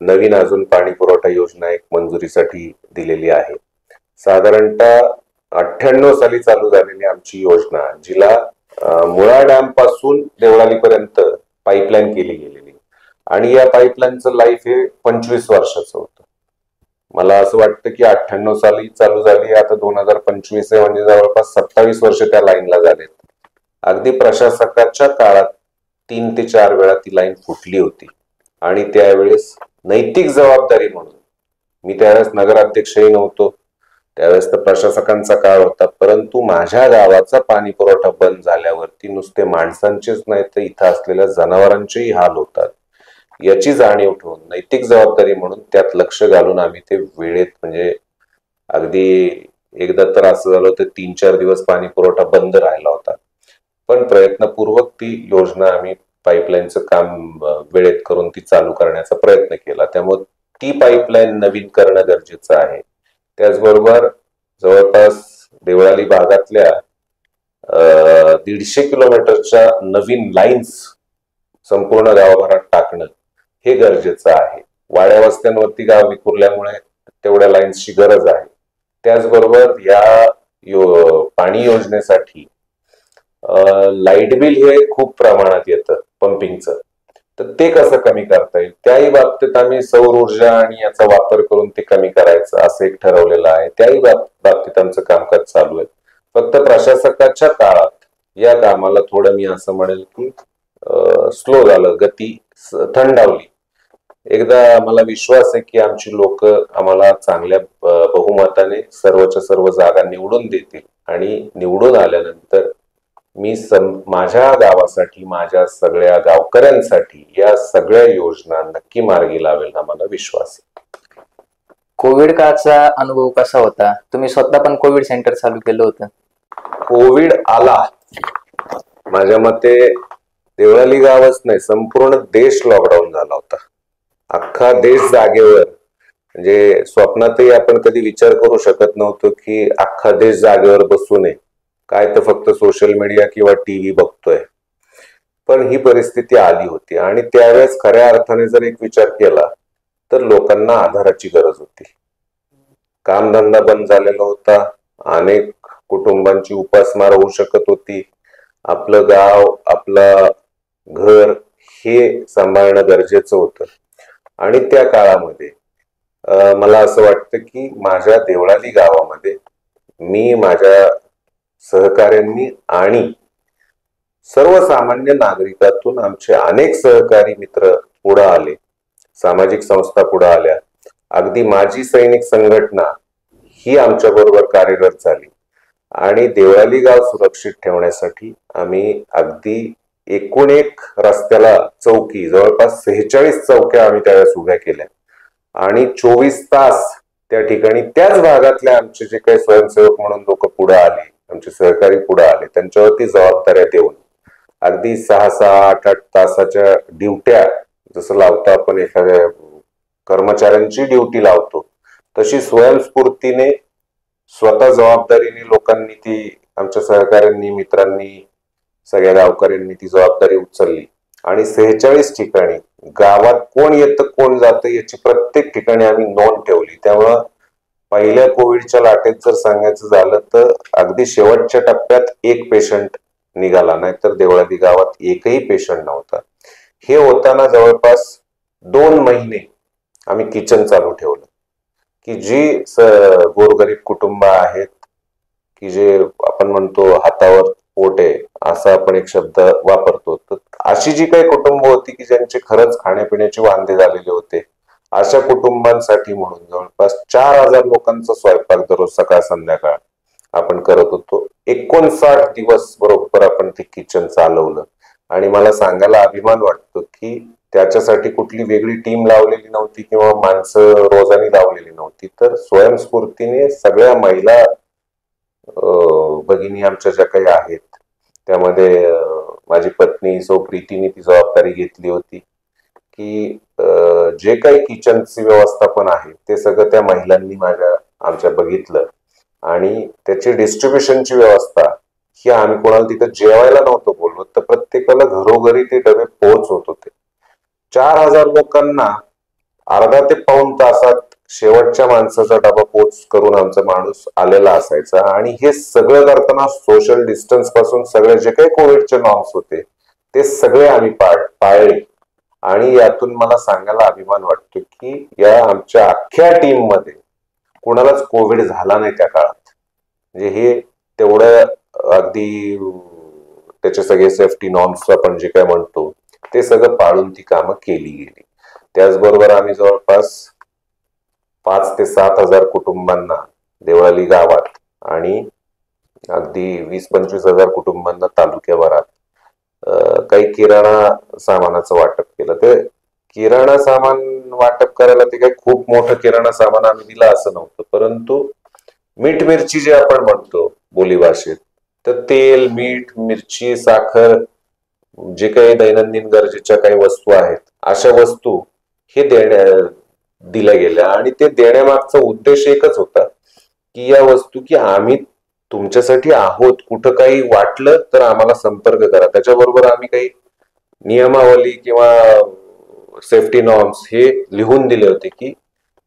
नवीन अजून पाणी पुरवठा योजना एक मंजुरीसाठी दिलेली आहे. साधारणतः 98 साली चालू झालेली आमची योजना, जिला मुळा डॅम पासून देवळालीपर्यंत पाईपलाईन केली गेलेली आणि या पाईपलाईनचं लाईफ हे 25 वर्षाचं होतं. मला असं वाटतं की 98 साली चालू झाली, आता 2025 आहे, म्हणजे जवळपास 27 वर्ष त्या लाईनला झालेत. अगदी प्रशासकाच्या काळात 3 ते 4 वेळा ती लाईन फुटली होती आणि त्यावेळेस नैतिक जबाबदारी म्हणून, मी त्यावेळेस नगराध्यक्षही नव्हतो, त्यावेळेस तर प्रशासकांचा काळ होता, परंतु माझ्या गावाचा पाणी पुरवठा बंद झाल्यावरती नुसते माणसांचेच नाही तर इथं असलेल्या जनावरांचेही हाल होतात, याची जाणीव ठेवून नैतिक जबाबदारी म्हणून त्यात लक्ष घालून आम्ही ते वेळेत, म्हणजे अगदी एकदा तर असं झालं होतं 3-4 दिवस पाणी पुरवठा बंद राहिला होता, पण प्रयत्नपूर्वक ती योजना आम्ही पाईपलाईनचं काम वेळेत करून ती चालू करण्याचा प्रयत्न केला. त्यामुळे ती पाईपलाईन नवीन करणं गरजेचं आहे. त्याचबरोबर जवळपास देवळाली भागातल्या 150 किलोमीटरच्या नवीन लाईन्स संपूर्ण गावाभरात टाकणं हे गरजेचं आहे. वाड्या वस्त्यांवरती गाव विखुरल्यामुळे तेवढ्या लाईन्सची गरज आहे. त्याचबरोबर या पाणी योजनेसाठी लाईट बिल हे खूप प्रमाणात येतं पंपिंगचं, तर ते कसं कमी करता येईल, त्याही बाबतीत आम्ही सौर ऊर्जा आणि याचा वापर करून ते कमी करायचं असं एक ठरवलेलं आहे. त्याही बाबतीत आमचं कामकाज चालू आहे. फक्त प्रशासकाच्या काळात या कामाला थोडं मी असं म्हणेल की स्लो झालं, गती थंडावली. एकदा मला विश्वास आहे की आमची लोक आम्हाला चांगल्या बहुमताने सर्वच्या सर्व जागा निवडून देतील आणि निवडून आल्यानंतर मी माझ्या गावासाठी, माझ्या सगळ्या गावकऱ्यांसाठी या सगळ्या योजना नक्की मार्गी लावेल हा मला विश्वास आहे. कोविड काळचा अनुभव कसा होता? तुम्ही स्वतः पण कोविड सेंटर चालू केलं होतं. कोविड आला, माझ्या मते देवळाली गावच नाही संपूर्ण देश लॉकडाऊन झाला होता. अख्खा देश जागेवर, म्हणजे स्वप्नातही आपण कधी विचार करू शकत नव्हतो की अख्खा देश जागेवर बसू नये, काय तर फक्त सोशल मीडिया किंवा TV बघतोय. पण ही परिस्थिती आली होती आणि त्यावेळेस खऱ्या अर्थाने जर एक विचार केला तर लोकांना आधाराची गरज होती. कामधंदा बंद झालेला होता, अनेक कुटुंबांची उपासमार होऊ शकत होती. आपलं गाव, आपलं घर हे सांभाळणं गरजेचं होतं आणि त्या काळामध्ये मला असं वाटतं की माझ्या देवळाली गावामध्ये मी, माझ्या सहकाऱ्यांनी आणि सर्वसामान्य नागरिकातून आमचे अनेक सहकारी मित्र पुढे आले, सामाजिक संस्था पुढे आल्या, अगदी माजी सैनिक संघटना ही आमच्या बरोबर कार्यरत झाली आणि देवळाली गाव सुरक्षित ठेवण्यासाठी आम्ही अगदी एकूण एक रस्त्याला चौकी, जवळपास 46 चौक्या आम्ही त्यावेळेस उभ्या केल्या आणि 24 तास त्या ठिकाणी त्याच भागातल्या आमचे जे काही स्वयंसेवक म्हणून लोक पुढे आले, आमचे सहकारी पुढे आले, त्यांच्यावरती जबाबदाऱ्या देऊन अगदी 6-6, 8-8 तासाच्या ड्युट्या जसं लावतो आपण एखाद्या कर्मचाऱ्यांची ड्युटी लावतो, तशी स्वयंस्फूर्तीने स्वतः जबाबदारीने लोकांनी ती, आमच्या सहकाऱ्यांनी, मित्रांनी, सगळ्या गावकऱ्यांनी ती जबाबदारी उचलली आणि 46 ठिकाणी गावात कोण येतं कोण जातं याची प्रत्येक ठिकाणी आम्ही नोंद ठेवली. त्यामुळं पहिल्या कोविडच्या लाटेत जर सांगायचं झालं तर अगदी शेवटच्या टप्प्यात एक पेशंट निघाला, नाही तर देवळाली गावात एकही पेशंट नव्हता. हे होताना जवळपास 2 महिने आम्ही किचन चालू ठेवलं. की जी गोरगरीब कुटुंब आहेत, की जे आपण म्हणतो हातावर पोट आहे असा आपण एक शब्द वापरतो, तर अशी जी काही कुटुंब होती की ज्यांचे खरंच खाण्यापिण्याचे वांदे झालेले होते, अशा कुटुंबांसाठी म्हणून जवळपास 4,000 लोकांचा स्वयंपाक दररोज सकाळ संध्याकाळ आपण करत होतो. 59 दिवस बरोबर आपण ते किचन चालवलं. आणि मला सांगायला अभिमान वाटतो की त्याच्यासाठी कुठली वेगळी टीम लावलेली नव्हती किंवा माणसं रोजानी लावलेली नव्हती, तर स्वयंस्फूर्तीने सगळ्या महिला भगिनी आमच्या ज्या काही आहेत, त्यामध्ये माझी पत्नी सौ प्रीतीने ती जबाबदारी घेतली होती की जे काही किचनची व्यवस्थापन आहे ते सगळं त्या महिलांनी आमच्या बघितलं. आणि त्याची डिस्ट्रीब्युशनची व्यवस्था ही आम्ही कोणाला तिथं जेवायला नव्हतो बोलवत, तर प्रत्येकाला घरोघरी ते डबे पोहोच होत होते. 4,000 लोकांना अर्धा ते पाऊण तासात शेवटच्या माणसाचा डबा पोच करून आमचा माणूस आलेला असायचा. आणि हे सगळं करताना सोशल डिस्टन्स पासून सगळे जे काही कोविडचे नॉर्म्स होते ते सगळे आम्ही पाळले. आणि यातून मला सांगायला अभिमान वाटतो की या आमच्या अख्ख्या टीम मध्ये कोणालाच कोविड झाला नाही त्या काळात. म्हणजे हे तेवढं अगदी त्याचे सगळे सेफ्टी नॉर्म्स आपण जे काय म्हणतो ते सगळं पाळून ती कामं केली गेली. त्याचबरोबर आम्ही जवळपास 5,000 ते 7,000 कुटुंबांना देवळाली गावात आणि अगदी 20-25 हजार कुटुंबांना तालुक्याभरात काही किराणा सामानाचं वाटप केलं. ते किराणा सामान वाटप करायला ते काही खूप मोठं किराणा सामान आम्ही दिलं असं नव्हतं, परंतु मीठ मिरची जे आपण म्हणतो बोलीभाषेत, तर तेल, मीठ, मिरची, साखर, जे काही दैनंदिन गरजेच्या काही वस्तू आहेत अशा वस्तू हे दिल्या गेल्या. आणि ते देण्यामागचा उद्देश एकच होता की या वस्तू की आम्ही तुमच्यासाठी आहोत, कुठं काही वाटलं तर आम्हाला संपर्क करा. त्याच्याबरोबर आम्ही काही नियमावली किंवा सेफ्टी नॉर्म्स हे लिहून दिले होते की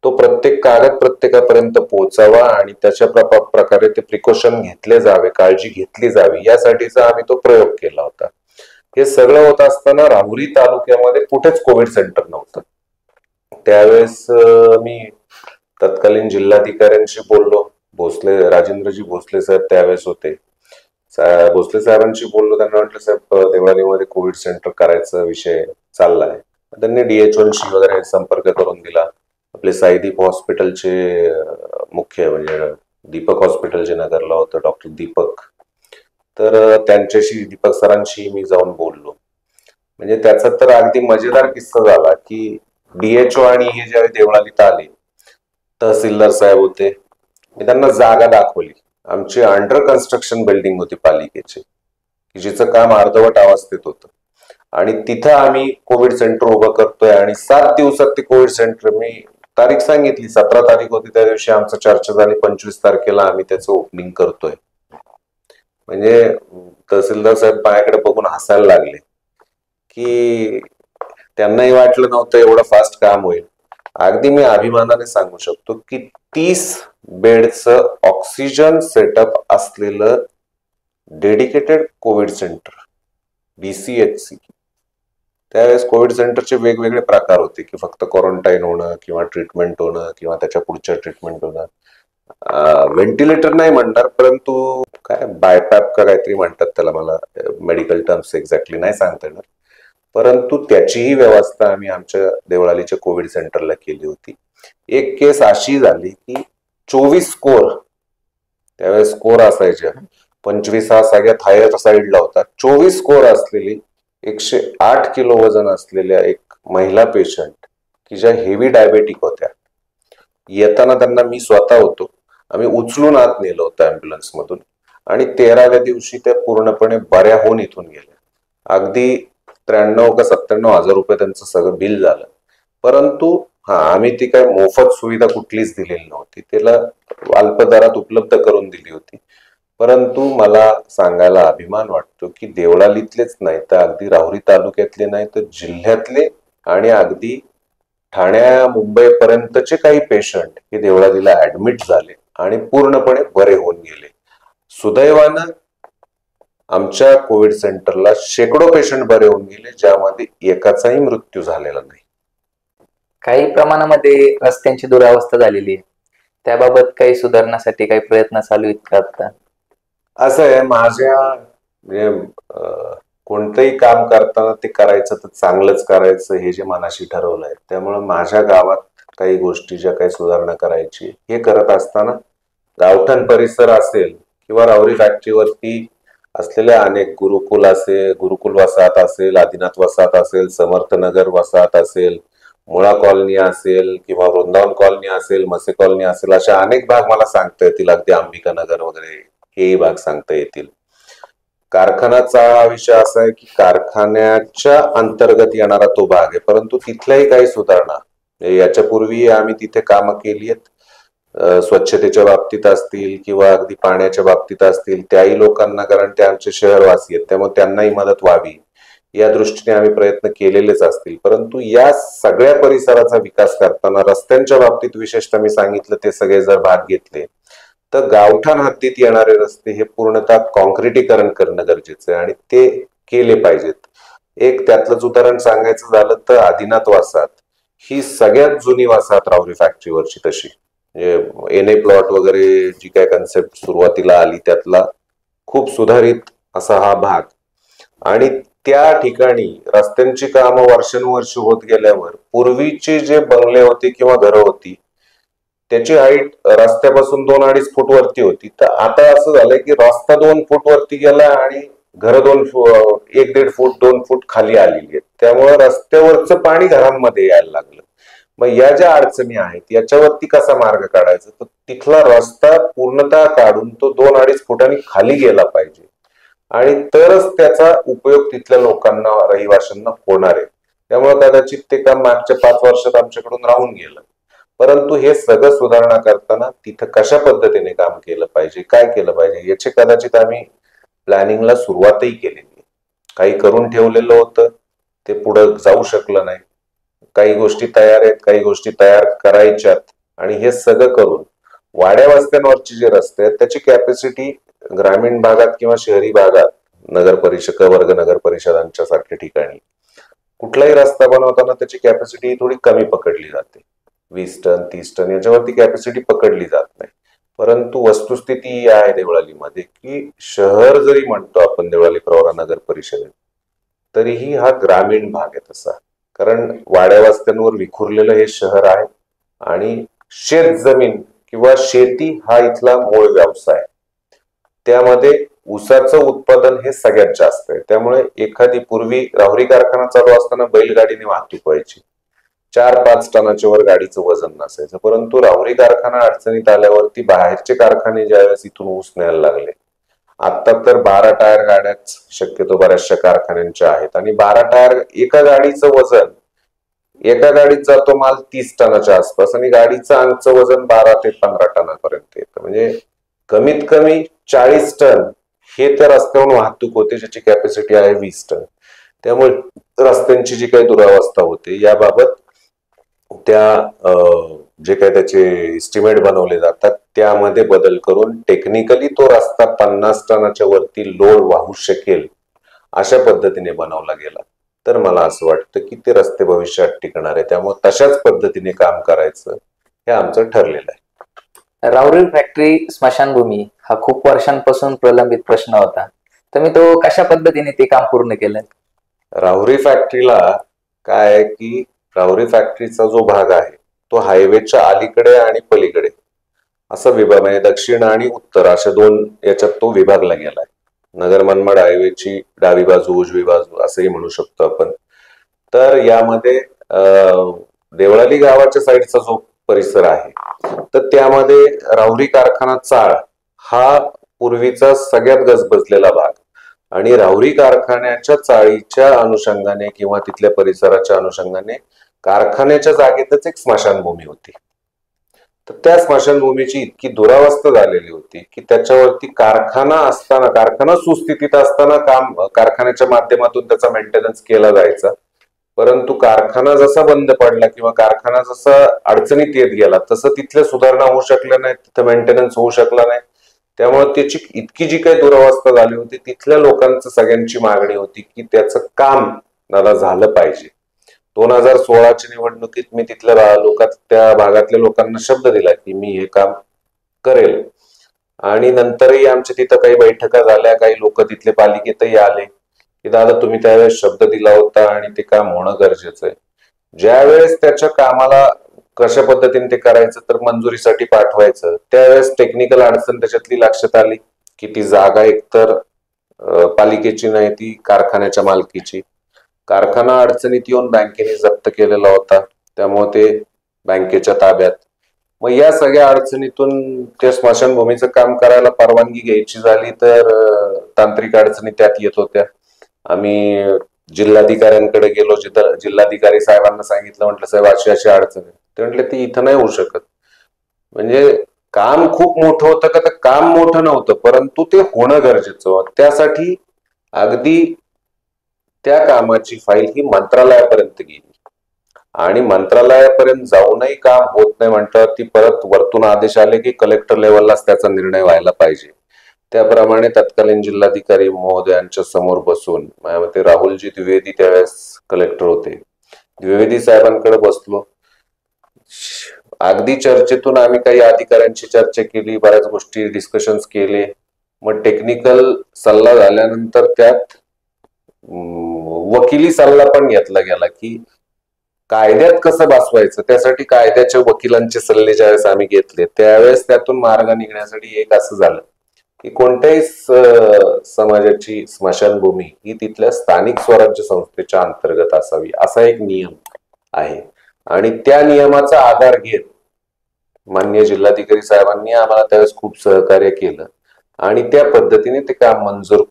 तो प्रत्येक कागद प्रत्येकापर्यंत पोहोचावा आणि त्याच्या प्रकारे ते प्रिकॉशन घेतले जावे, काळजी घेतली जावी, यासाठीचा आम्ही तो प्रयोग केला होता. हे सगळं होत असताना राहुरी तालुक्यामध्ये कुठेच कोविड सेंटर नव्हतं. त्यावेळेस मी तत्कालीन जिल्हाधिकाऱ्यांशी बोललो. राजेंद्रजी भोसले साहेब त्यावेळेस होते. भोसले साहेबांशी बोललो. त्यांना म्हटलं, साहेब देवळालीमध्ये कोविड सेंटर करायचा विषय चाललाय. त्यांनी DHOशी वगैरे संपर्क करून दिला. आपले साईदीप हॉस्पिटलचे मुख्य म्हणजे दीपक हॉस्पिटल जे नगरला होतं, डॉक्टर दीपक, तर त्यांच्याशी दीपक सरांशी मी जाऊन बोललो. म्हणजे त्याचा तर अगदी मजेदार किस्सा झाला की DHO आणि हे ज्यावेळी देवळालीत आले, तहसीलदार साहेब होते, मी त्यांना जागा दाखवली. आमची अंडर कन्स्ट्रक्शन बिल्डिंग होती पालिकेची, जिचं काम अर्धवट अवस्थेत होतं. आणि तिथं आम्ही कोविड सेंटर उभं करतोय. आणि 7 दिवसात ते कोविड सेंटर, मी तारीख सांगितली, 17 तारीख होती, त्या दिवशी आमचं चर्चा झाली, 25 तारखेला आम्ही त्याचं ओपनिंग करतोय. म्हणजे तहसीलदार साहेब माझ्याकडे बघून हसायला लागले की त्यांनाही वाटलं नव्हतं एवढं फास्ट काम होईल. अगदी मी अभिमानाने सांगू शकतो की 30 बेडचं ऑक्सिजन सेटअप असलेलं डेडिकेटेड कोविड सेंटर, DCHC. त्यावेळेस कोविड सेंटरचे वेगवेगळे प्रकार होते की फक्त क्वारंटाईन होणं किंवा ट्रीटमेंट होणं किंवा त्याच्या पुढच्या ट्रीटमेंट होणं. व्हेंटिलेटर नाही म्हणणार, परंतु काय बायपॅप का काहीतरी म्हणतात त्याला, मला मेडिकल टर्म्स एक्झॅक्टली नाही सांगता येणार. परंतु त्याचीही व्यवस्था आम्ही आमच्या देवळालीच्या कोविड सेंटरला केली होती. एक केस अशी झाली की 24 कोर, त्यावेळेस कोर असायच्या, 25 हा सगळ्यात हायर साईडला होता. 24 कोर असलेली 108 किलो वजन असलेल्या एक महिला पेशंट की ज्या हेवी डायबेटिक होत्या, येताना त्यांना मी स्वतः होतो, आम्ही उचलून आत नेलं होतं अँब्युलन्स मधून. आणि 13व्या दिवशी त्या पूर्णपणे बऱ्या होऊन इथून गेल्या. अगदी 93 का 97 हजार रुपये त्यांचं सगळं बिल झालं. परंतु आम्ही ती काय मोफत सुविधा कुठलीच दिलेली नव्हती, त्याला अल्प दरात उपलब्ध करून दिली होती. परंतु मला सांगायला अभिमान वाटतो की देवळालीतलेच नाही तर अगदी राहुरी तालुक्यातले नाही तर जिल्ह्यातले आणि अगदी ठाण्या मुंबई पर्यंतचे काही पेशंट हे देवळालीला ऍडमिट झाले आणि पूर्णपणे बरे होऊन गेले. सुदैवानं आमच्या कोविड सेंटरला शेकडो पेशंट बरे होऊन गेले, ज्यामध्ये एकाचाही मृत्यू झालेला नाही. काही प्रमाणामध्ये रस्त्यांची दुरावस्था झालेली आहे. त्याबाबत काही सुधारण्यासाठी काही प्रयत्न चालू आहेत का आता? असं आहे, माझ्या म्हणजे कोणतंही काम करताना ते करायचं तर चांगलंच करायचं हे जे मनाशी ठरवलंय. त्यामुळे माझ्या गावात काही गोष्टी ज्या काही सुधारणा करायची हे करत असताना गावठाण परिसर असेल किंवा राहुरी फॅक्टरीवरती असलेल्या अनेक गुरुकुल वसाहत असेल, आदिनाथ वसाहत असेल, समर्थनगर वसाहत असेल, मुळा कॉलनी असेल किंवा वृंदावन कॉलनी असेल, मसे कॉलनी असेल, अशा अनेक भाग मला सांगता येतील. अगदी अंबिका नगर वगैरे हेही भाग सांगता येतील. कारखानाचा हा विषय असा आहे की कारखान्याच्या अंतर्गत येणारा तो भाग आहे, परंतु तिथल्याही काही सुधारणा याच्यापूर्वी आम्ही तिथे कामं केली आहेत. स्वच्छतेच्या बाबतीत असतील किंवा अगदी पाण्याच्या बाबतीत असतील, त्याही लोकांना, कारण ते आमचे शहरवासी आहेत त्यामुळे त्यांनाही मदत व्हावी या दृष्टीने आम्ही प्रयत्न केलेलेच असतील. परंतु या सगळ्या परिसराचा विकास करताना रस्त्यांच्या बाबतीत विशेषतः मी सांगितलं ते सगळे जर भाग घेतले तर गावठाण हद्दीत येणारे रस्ते हे पूर्णतः कॉन्क्रिटीकरण करणं गरजेचं आहे आणि ते केले पाहिजेत. एक त्यातलंच उदाहरण सांगायचं झालं तर आदिनाथ वसाहत ही सगळ्यात जुनी वसाहत राहुरी फॅक्टरीवरची, तशी म्हणजे एनए प्लॉट वगैरे जी काय कन्सेप्ट सुरुवातीला आली त्यातला खूप सुधारित असा हा भाग. आणि त्या ठिकाणी रस्त्यांची कामं वर्षानुवर्ष होत गेल्यावर पूर्वीचे जे बंगले होते किंवा घरं होती त्याची हाईट रस्त्यापासून 2-2.5 फूट वरती होती. तर आता असं झालंय की रस्ता 2 फूट वरती गेला आणि घरं 1-1.5 फूट 2 फूट खाली आलेली आहेत. त्यामुळे रस्त्यावरचं पाणी घरांमध्ये यायला लागलं. मग या ज्या अडचणी आहेत याच्यावरती कसा मार्ग काढायचा, तर तिथला रस्ता पूर्णतः काढून तो 2-2.5 फुटांनी खाली गेला पाहिजे आणि तरच त्याचा उपयोग तिथल्या लोकांना, रहिवाशांना होणार आहे. त्यामुळे कदाचित ते काम मागच्या 5 वर्षात आमच्याकडून राहून गेलं. परंतु हे सगळं सुधारणा करताना तिथं कशा पद्धतीने काम केलं पाहिजे, काय केलं पाहिजे याचे कदाचित आम्ही प्लॅनिंगला सुरुवातही केलेली. काही करून ठेवलेलं होतं ते पुढे जाऊ शकलं नाही. काही गोष्टी तयार आहेत, काही गोष्टी तयार करायच्यात आणि हे सगळं करून वाड्या वस्त्यांवरचे जे रस्ते आहेत त्याची कॅपॅसिटी ग्रामीण भागात किंवा शहरी भागात नगर परिषदांच्या सारख्या ठिकाणी कुठलाही रस्ता बनवताना त्याची कॅपॅसिटी थोडी कमी पकडली जाते. 20 टन 30 टन याच्यावरती कॅपॅसिटी पकडली जात नाही. परंतु वस्तुस्थिती ही आहे देवळालीमध्ये की शहर जरी म्हणतो आपण देवळाली प्रवरा नगर परिषदेत, तरीही हा ग्रामीण भाग आहे तसा, कारण वाड्या वस्त्यांवर विखुरलेलं हे शहर आहे आणि शेत जमीन किंवा शेती हा इथला मूळ व्यवसाय. त्यामध्ये ऊसाचं उत्पादन हे सगळ्यात जास्त आहे. त्यामुळे एखादी पूर्वी राहुरी कारखाना चालू असताना बैलगाडीने वाहतूक व्हायची, 4-5 टनाच्या वर गाडीचं वजन नसायचं. परंतु राहुरी कारखाना अडचणीत आल्यावरती बाहेरचे कारखाने ज्यावेळेस इथून ऊस न्यायला लागले, आता तर 12 टायर गाड्याच शक्यतो बऱ्याचशा कारखान्यांच्या आहेत आणि 12 टायर एका गाडीचं वजन, एका गाडीत जातो माल 30 टनाच्या आसपास आणि गाडीचं अंगचं वजन 12 ते 15 टनापर्यंत येतं. म्हणजे कमीत कमी 40 टन हे त्या रस्त्यावरून वाहतूक होते, ज्याची कॅपॅसिटी आहे 20 टन. त्यामुळे रस्त्यांची जी काही दुरावस्था होते याबाबत त्या जे काही त्याचे एस्टिमेट बनवले जातात त्यामध्ये बदल करून टेक्निकली तो रस्ता 50 टनाच्या वरती लोड वाहू शकेल अशा पद्धतीने बनवला गेला तर मला असं वाटतं की ते रस्ते भविष्यात टिकणार आहे. त्यामुळे तशाच पद्धतीने काम करायचं हे आमचं ठरलेलं आहे. राहुरी फॅक्टरी स्मशानभूमी हा खूप वर्षांपासून प्रलंबित प्रश्न होता, तर मी तो कशा पद्धतीने ते काम पूर्ण केलं? राहुरी फॅक्टरीला काय आहे की राहुरी फॅक्टरीचा जो भाग आहे तो हायवेच्या अलीकडे आणि पलीकडे असा विभाग, म्हणजे दक्षिण आणि उत्तर अशा 2 याच्यात तो विभागला गेलाय. नगर मनमाड हायवेची डावी बाजू, उजवी बाजू असंही म्हणू शकतो आपण. तर यामध्ये देवळाली गावाच्या साईडचा जो परिसर आहे तर त्यामध्ये राहुरी कारखाना चाळ हा पूर्वीचा सगळ्यात गजबजलेला भाग आणि राहुरी कारखान्याच्या चाळीच्या अनुषंगाने किंवा तिथल्या परिसराच्या अनुषंगाने कारखान्याच्या जागेतच एक स्मशानभूमी होती. तर त्या स्मशानभूमीची इतकी दुरावस्था झालेली होती की त्याच्यावरती कारखाना सुस्थितीत असताना कारखान्याच्या माध्यमातून त्याचा मेंटेनन्स केला जायचा. परंतु कारखाना जसा बंद पडला किंवा कारखाना जसा अडचणीत येत गेला तसं तिथल्या सुधारणा होऊ शकल्या नाहीत, तिथं मेंटेनन्स होऊ शकला नाही. त्यामुळे त्याची इतकी जी काही दुरावस्था झाली होती, तिथल्या लोकांचं सगळ्यांची मागणी होती की त्याचं काम दादा झालं पाहिजे. 2016च्या निवडणुकीत मी तिथल्या त्या भागातल्या लोकांना शब्द दिला की मी हे काम करेल. आणि नंतरही आमच्या तिथं काही बैठका झाल्या, काही लोक तिथले पालिकेतही आले की दादा तुम्ही त्यावेळेस शब्द दिला होता आणि ते काम होणं गरजेचं आहे. ज्यावेळेस त्याच्या कामाला कशा पद्धतीने ते करायचं तर मंजुरीसाठी पाठवायचं, त्यावेळेस टेक्निकल अडचण त्याच्यातली लक्षात आली की ती जागा एकतर पालिकेची नाही, ती कारखान्याच्या मालकीची. कारखाना अडचणीत येऊन बँकेने जप्त केलेला होता, त्यामुळे ते बँकेच्या ताब्यात. मग या सगळ्या अडचणीतून त्या स्मशानभूमीचं काम करायला परवानगी घ्यायची झाली तर तांत्रिक अडचणी त्यात येत होत्या. आम्ही जिल्हाधिकाऱ्यांकडे गेलो, जिल्हाधिकारी साहेबांना सांगितलं, म्हटलं साहेब अशी अशी अडचण आहे. ते म्हटले ती इथं नाही होऊ शकत. म्हणजे काम खूप मोठं होतं का? तर काम मोठं नव्हतं, परंतु ते होणं गरजेचं होतं. त्यासाठी अगदी त्या कामाची फाईल ही मंत्रालयापर्यंत गेली आणि मंत्रालयापर्यंत जाऊनही काम होत नाही म्हटलं ती परत वरतून आदेश आले की कलेक्टर लेवललाच त्याचा निर्णय व्हायला पाहिजे. त्याप्रमाणे तत्कालीन जिल्हाधिकारी महोदयांच्या समोर बसून, माझ्या मते राहुलजी द्विवेदी त्यावेळेस कलेक्टर होते, द्विवेदी साहेबांकडे बसलो. अगदी चर्चेतून आम्ही काही अधिकाऱ्यांची चर्चा केली, बऱ्याच गोष्टी डिस्कशन्स केले. मग टेक्निकल सल्ला झाल्यानंतर त्यात वकिली सल्ला पण घेतला गेला की कायद्यात कसं बसवायचं. त्यासाठी कायद्याच्या वकिलांचे सल्ले ज्यावेळेस आम्ही घेतले त्यावेळेस त्यातून मार्ग निघण्यासाठी एक असं झालं की कोणत्याही समाजाची स्मशानभूमी ही तिथल्या स्थानिक स्वराज्य संस्थेच्या अंतर्गत असावी, असा एक नियम आहे. आणि त्या नियमाचा आधार घेत माननीय जिल्हाधिकारी साहेबांनी आम्हाला त्यावेळेस खूप सहकार्य केलं आणि त्या पद्धतीने ते काम मंजूर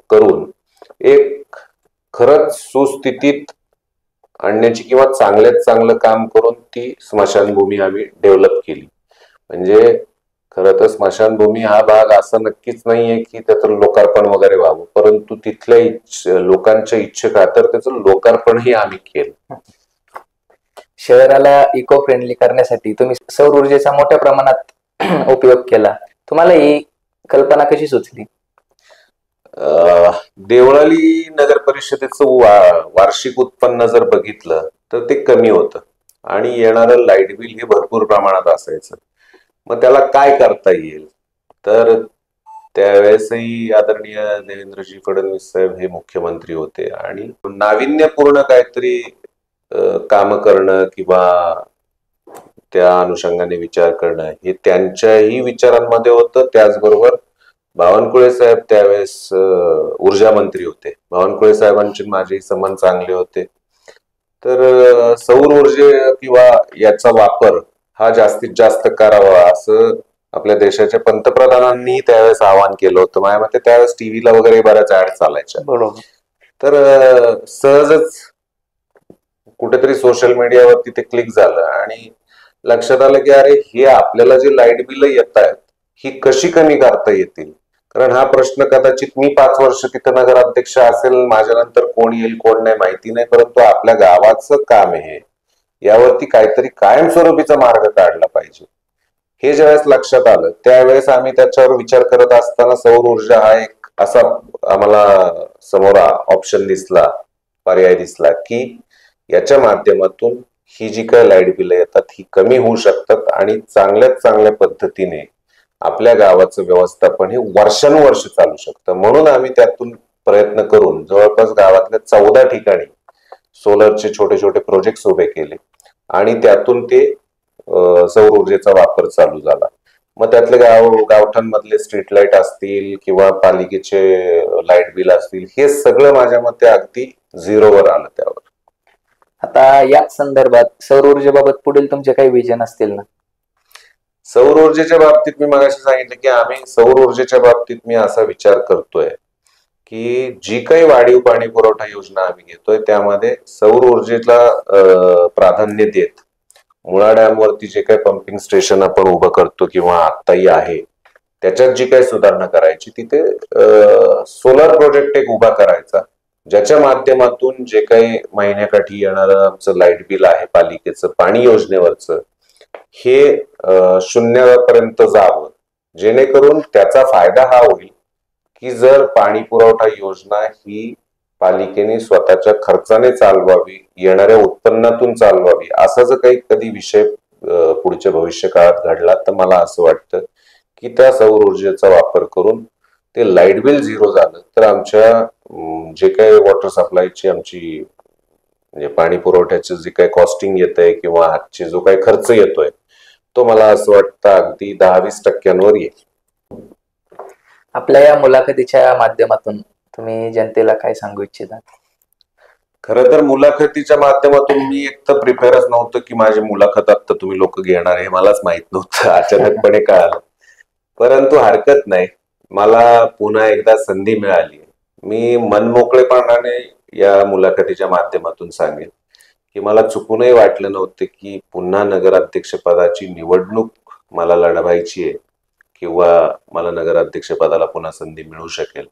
करून एक खरंच सुस्थितीत आणण्याची किंवा चांगल्यात चांगलं काम करून ती स्मशानभूमी आम्ही डेव्हलप केली. म्हणजे खरं तर स्मशानभूमी हा भाग असा नक्कीच नाहीये की त्याचं लोकार्पण वगैरे व्हावं, परंतु तिथल्या लोकांच्या इच्छेखातर त्याचं लोकार्पणही आम्ही केलं. शहराला इको फ्रेंडली करण्यासाठी तुम्ही सौर ऊर्जेचा मोठ्या प्रमाणात उपयोग केला. तुम्हाला ही कल्पना कशी सुचली? देवळाली नगर परिषदेचं वार्षिक उत्पन्न जर बघितलं तर ते कमी होतं आणि येणारं लाईट बिल हे भरपूर प्रमाणात असायचं. मग त्याला काय करता येईल तर त्यावेळेसही आदरणीय देवेंद्रजी फडणवीस साहेब हे मुख्यमंत्री होते आणि नाविन्यपूर्ण काहीतरी काम करणं किंवा त्या अनुषंगाने विचार करणं हे त्यांच्याही विचारांमध्ये होतं. त्याचबरोबर बावनकुळे साहेब त्यावेळेस ऊर्जा मंत्री होते. बावनकुळे साहेबांचे माझेही संबंध चांगले होते. तर सौर ऊर्जे किंवा याचा वापर हा जास्तीत जास्त करावा असं आपल्या देशाच्या पंतप्रधानांनी त्यावेळेस आवाहन केलं होतं. माझ्या मते त्यावेळेस टीव्हीला वगैरे बऱ्याच ऍड चालायच्या. बरोबर. तर सहजच कुठेतरी सोशल मीडियावरती ते क्लिक झालं आणि लक्षात आलं की अरे हे आपल्याला जे लाईट बिल येत आहेत ही कशी कमी करता येतील. कारण हा प्रश्न कदाचित मी 5 वर्ष तिथं नगराध्यक्ष असेल, माझ्यानंतर कोण येईल कोण नाही माहिती नाही, परंतु आपल्या गावाचं काम आहे, यावरती काहीतरी कायमस्वरूपीचा मार्ग काढला पाहिजे. हे ज्यावेळेस लक्षात आलं त्यावेळेस आम्ही त्याच्यावर विचार करत असताना सौर ऊर्जा हा एक असा आम्हाला समोर ऑप्शन दिसला, पर्याय दिसला की याच्या माध्यमातून ही जी काय लाईट बिल येतात ही कमी होऊ शकतात आणि चांगल्यात चांगल्या पद्धतीने आपल्या गावाचं व्यवस्थापन हे वर्षानुवर्ष चालू शकतं. म्हणून आम्ही त्यातून प्रयत्न करून जवळपास गावातल्या 14 ठिकाणी सोलरचे छोटे छोटे प्रोजेक्ट उभे केले आणि त्यातून ते सौर ऊर्जेचा वापर चालू झाला. मग त्यातले गावठांमधले स्ट्रीट लाईट असतील किंवा पालिकेचे लाईट बिल असतील हे सगळं माझ्या मते अगदी झिरोवर आलं त्यावर. आता या संदर्भात सौर ऊर्जेबाबत पुढील तुमचे काही विजन असतील ना? सौर ऊर्जेच्या बाबतीत मी मगाशी सांगितलं की आम्ही सौर ऊर्जेच्या बाबतीत मी असा विचार करतोय की जी काही वाढीव पाणी पुरवठा योजना आम्ही घेतोय त्यामध्ये सौर ऊर्जेला प्राधान्य देत मुळा डॅम वरती जे काही पंपिंग स्टेशन आपण उभं करतो किंवा आत्ताही आहे त्याच्यात जी काही सुधारणा करायची तिथे सोलर प्रोजेक्ट एक उभा करायचा, ज्याच्या माध्यमातून जे काही महिन्याकाठी येणारं आमचं लाईट बिल आहे पालिकेचं पाणी योजनेवरचं हे शून्यापर्यंत जावं, जेणेकरून त्याचा फायदा हा होईल की जर पाणी पुरवठा योजना ही पालिकेने स्वतःच्या खर्चाने चालवावी, येणाऱ्या उत्पन्नातून चालवावी, असा जर काही कधी विषय पुढच्या भविष्य काळात घडला तर मला असं वाटतं की त्या सौर ऊर्जेचा वापर करून ते लाईट बिल झिरो झालं तर आमच्या जे काही वॉटर सप्लायची आमची म्हणजे पाणी पुरवठ्याचे जे काही कॉस्टिंग येत आहे किंवा आजचे जो काही खर्च येतोय तो मला असं वाटतं अगदी 10-20% येईल. आपल्या या मुलाखतीच्या माध्यमातून तुम्ही जनतेला काय सांगू इच्छिता? खरं तर मुलाखतीच्या माध्यमातून मी एक तर प्रिपेअरच नव्हतं की माझी मुलाखत आता तुम्ही लोक घेणार हे मलाच माहित नव्हतं, अचानकपणे कळालं. परंतु हरकत नाही, मला पुन्हा एकदा संधी मिळाली. मी मनमोकळेपणाने या मुलाखतीच्या माध्यमातून सांगेन की मला चुकूनही वाटलं नव्हतं की पुन्हा नगराध्यक्ष पदाची निवडणूक मला लढवायची आहे किंवा मला नगराध्यक्ष पदाला पुन्हा संधी मिळू शकेल.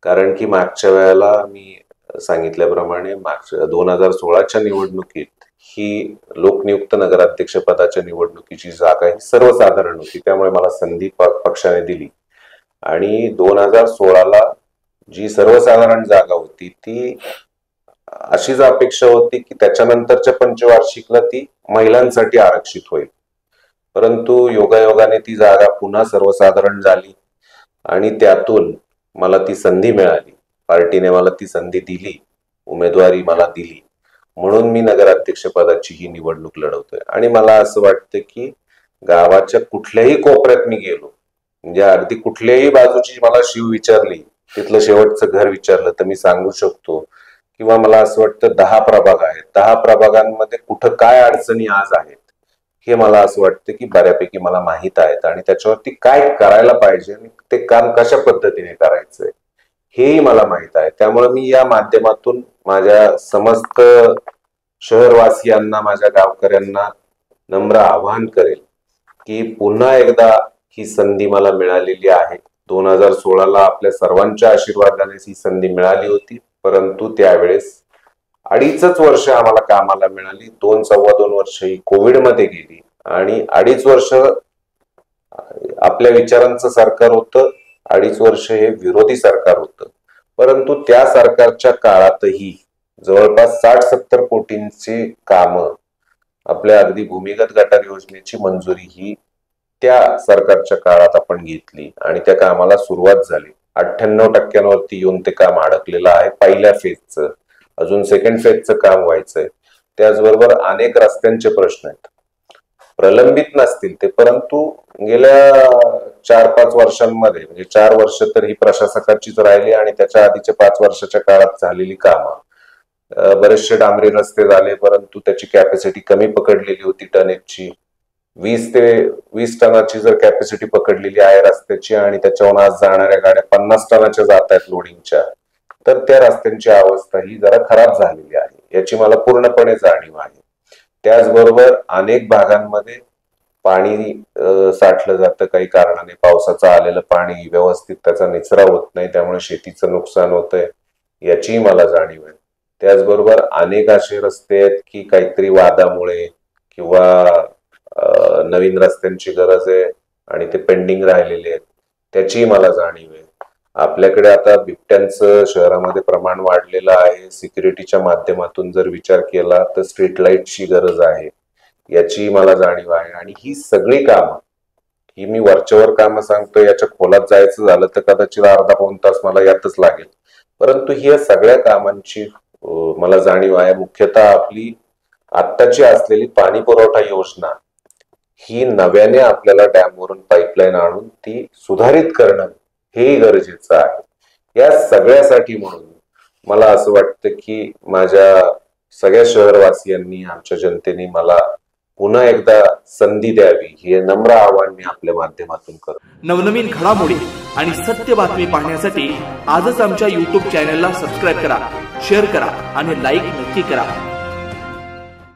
कारण की मागच्या वेळेला मी सांगितल्याप्रमाणे मागच्या 2016च्या निवडणुकीत ही लोकनियुक्त नगराध्यक्ष पदाच्या निवडणुकीची जागा ही सर्वसाधारण होती, त्यामुळे मला संधी पक्षाने दिली. आणि 2016ला जी सर्वसाधारण जागा होती ती अशीच अपेक्षा होती की त्याच्यानंतरच्या पंचवार्षिकला ती महिलांसाठी आरक्षित होईल. परंतु योगायोगाने ती जागा पुन्हा सर्वसाधारण झाली आणि त्यातून मला ती संधी मिळाली. पार्टीने मला ती संधी दिली, उमेदवारी मला दिली, म्हणून मी नगराध्यक्ष पदाची ही निवडणूक लढवतोय. आणि मला असं वाटतं की गावाच्या कुठल्याही कोपऱ्यात मी गेलो, म्हणजे अगदी कुठल्याही बाजूची मला शिव विचारली, तिथलं शेवटचं घर विचारलं तर मी सांगू शकतो. किंवा मला असं वाटतं 10 प्रभाग आहेत, 10 प्रभागांमध्ये कुठं काय अडचणी आज आहेत हे मला असं वाटतं की बऱ्यापैकी मला माहित आहेत आणि त्याच्यावरती काय करायला पाहिजे आणि ते काम कशा पद्धतीने करायचंय हेही मला माहित आहे. त्यामुळे मी या माध्यमातून माझ्या समस्त शहरवासियांना, माझ्या गावकऱ्यांना नम्र आवाहन करेल की पुन्हा एकदा ही संधी मला मिळालेली आहे. 2016ला आपल्या सर्वांच्या आशीर्वादाने ही संधी मिळाली होती, परंतु त्यावेळेस 2.5 वर्ष आम्हाला कामाला मिळाली. 2-2.25 वर्ष ही कोविडमध्ये गेली आणि 2.5 वर्ष आपल्या विचारांचं सरकार होतं, 2.5 वर्ष हे विरोधी सरकार होतं. परंतु त्या सरकारच्या काळातही जवळपास 60-70 कोटींची कामं आपल्या अगदी भूमिगत गटार योजनेची मंजुरी ही त्या सरकारच्या काळात आपण घेतली आणि त्या कामाला सुरुवात झाली. 98% येऊन ते काम अडकलेलं आहे पहिल्या फेजचं. अजून सेकंड फेजचं काम व्हायचंय. त्याचबरोबर अनेक रस्त्यांचे प्रश्न आहेत, प्रलंबित नसतील ते, परंतु गेल्या 4-5 वर्षांमध्ये म्हणजे 4 वर्ष तर ही प्रशासकाचीच राहिली आणि त्याच्या आधीच्या 5 वर्षाच्या काळात झालेली कामं, बरेचसे डांबरी रस्ते झाले, परंतु त्याची कॅपॅसिटी कमी पकडलेली होती टनेजची. 20 टनाची जर कॅपॅसिटी पकडलेली आहे रस्त्याची आणि त्याच्यावरून आज जाणाऱ्या गाड्या 50 टनाच्या जात आहेत लोडिंगच्या, तर त्या रस्त्यांची अवस्था ही जरा खराब झालेली आहे, याची मला पूर्णपणे जाणीव आहे. त्याचबरोबर अनेक भागांमध्ये पाणी साठलं जातं काही कारणाने, पावसाचं आलेलं पाणी व्यवस्थित त्याचा निचरा होत नाही, त्यामुळे शेतीचं नुकसान होतंय, याचीही मला जाणीव आहे. त्याचबरोबर अनेक असे रस्ते आहेत की काहीतरी वादामुळे किंवा नवीन रस्त्यांची गरज आहे आणि ते पेंडिंग राहिलेले आहेत, त्याचीही मला जाणीव आहे. आपल्याकडे आता बिबट्यांचं शहरामध्ये प्रमाण वाढलेलं आहे. सिक्युरिटीच्या माध्यमातून जर विचार केला तर स्ट्रीट लाईटची गरज आहे, याची मला जाणीव आहे. आणि ही सगळी कामं, ही मी वरच्यावर कामं सांगतो, याच्या खोलात जायचं झालं तर कदाचित अर्धा-पाऊण तास मला यातच लागेल. परंतु ही सगळ्या कामांची मला जाणीव आहे. मुख्यतः आपली आत्ताची असलेली पाणी पुरवठा योजना ही नव्याने आपल्याला डॅमवरून पाईपलाईन आणून ती सुधारित करणं हेही गरजेचं आहे. या सगळ्यासाठी म्हणून मला असं वाटतं की माझ्या सगळ्या शहरवासियांनी, आमच्या जनतेने मला पुन्हा एकदा संधी द्यावी, हे नम्र आवाहन मी आपल्या माध्यमातून करतो. नवनवीन घडामोडी आणि सत्य बातमी पाहण्यासाठी आजच आमच्या YouTube चॅनलला सबस्क्राईब करा, शेअर करा आणि लाईक नक्की करा.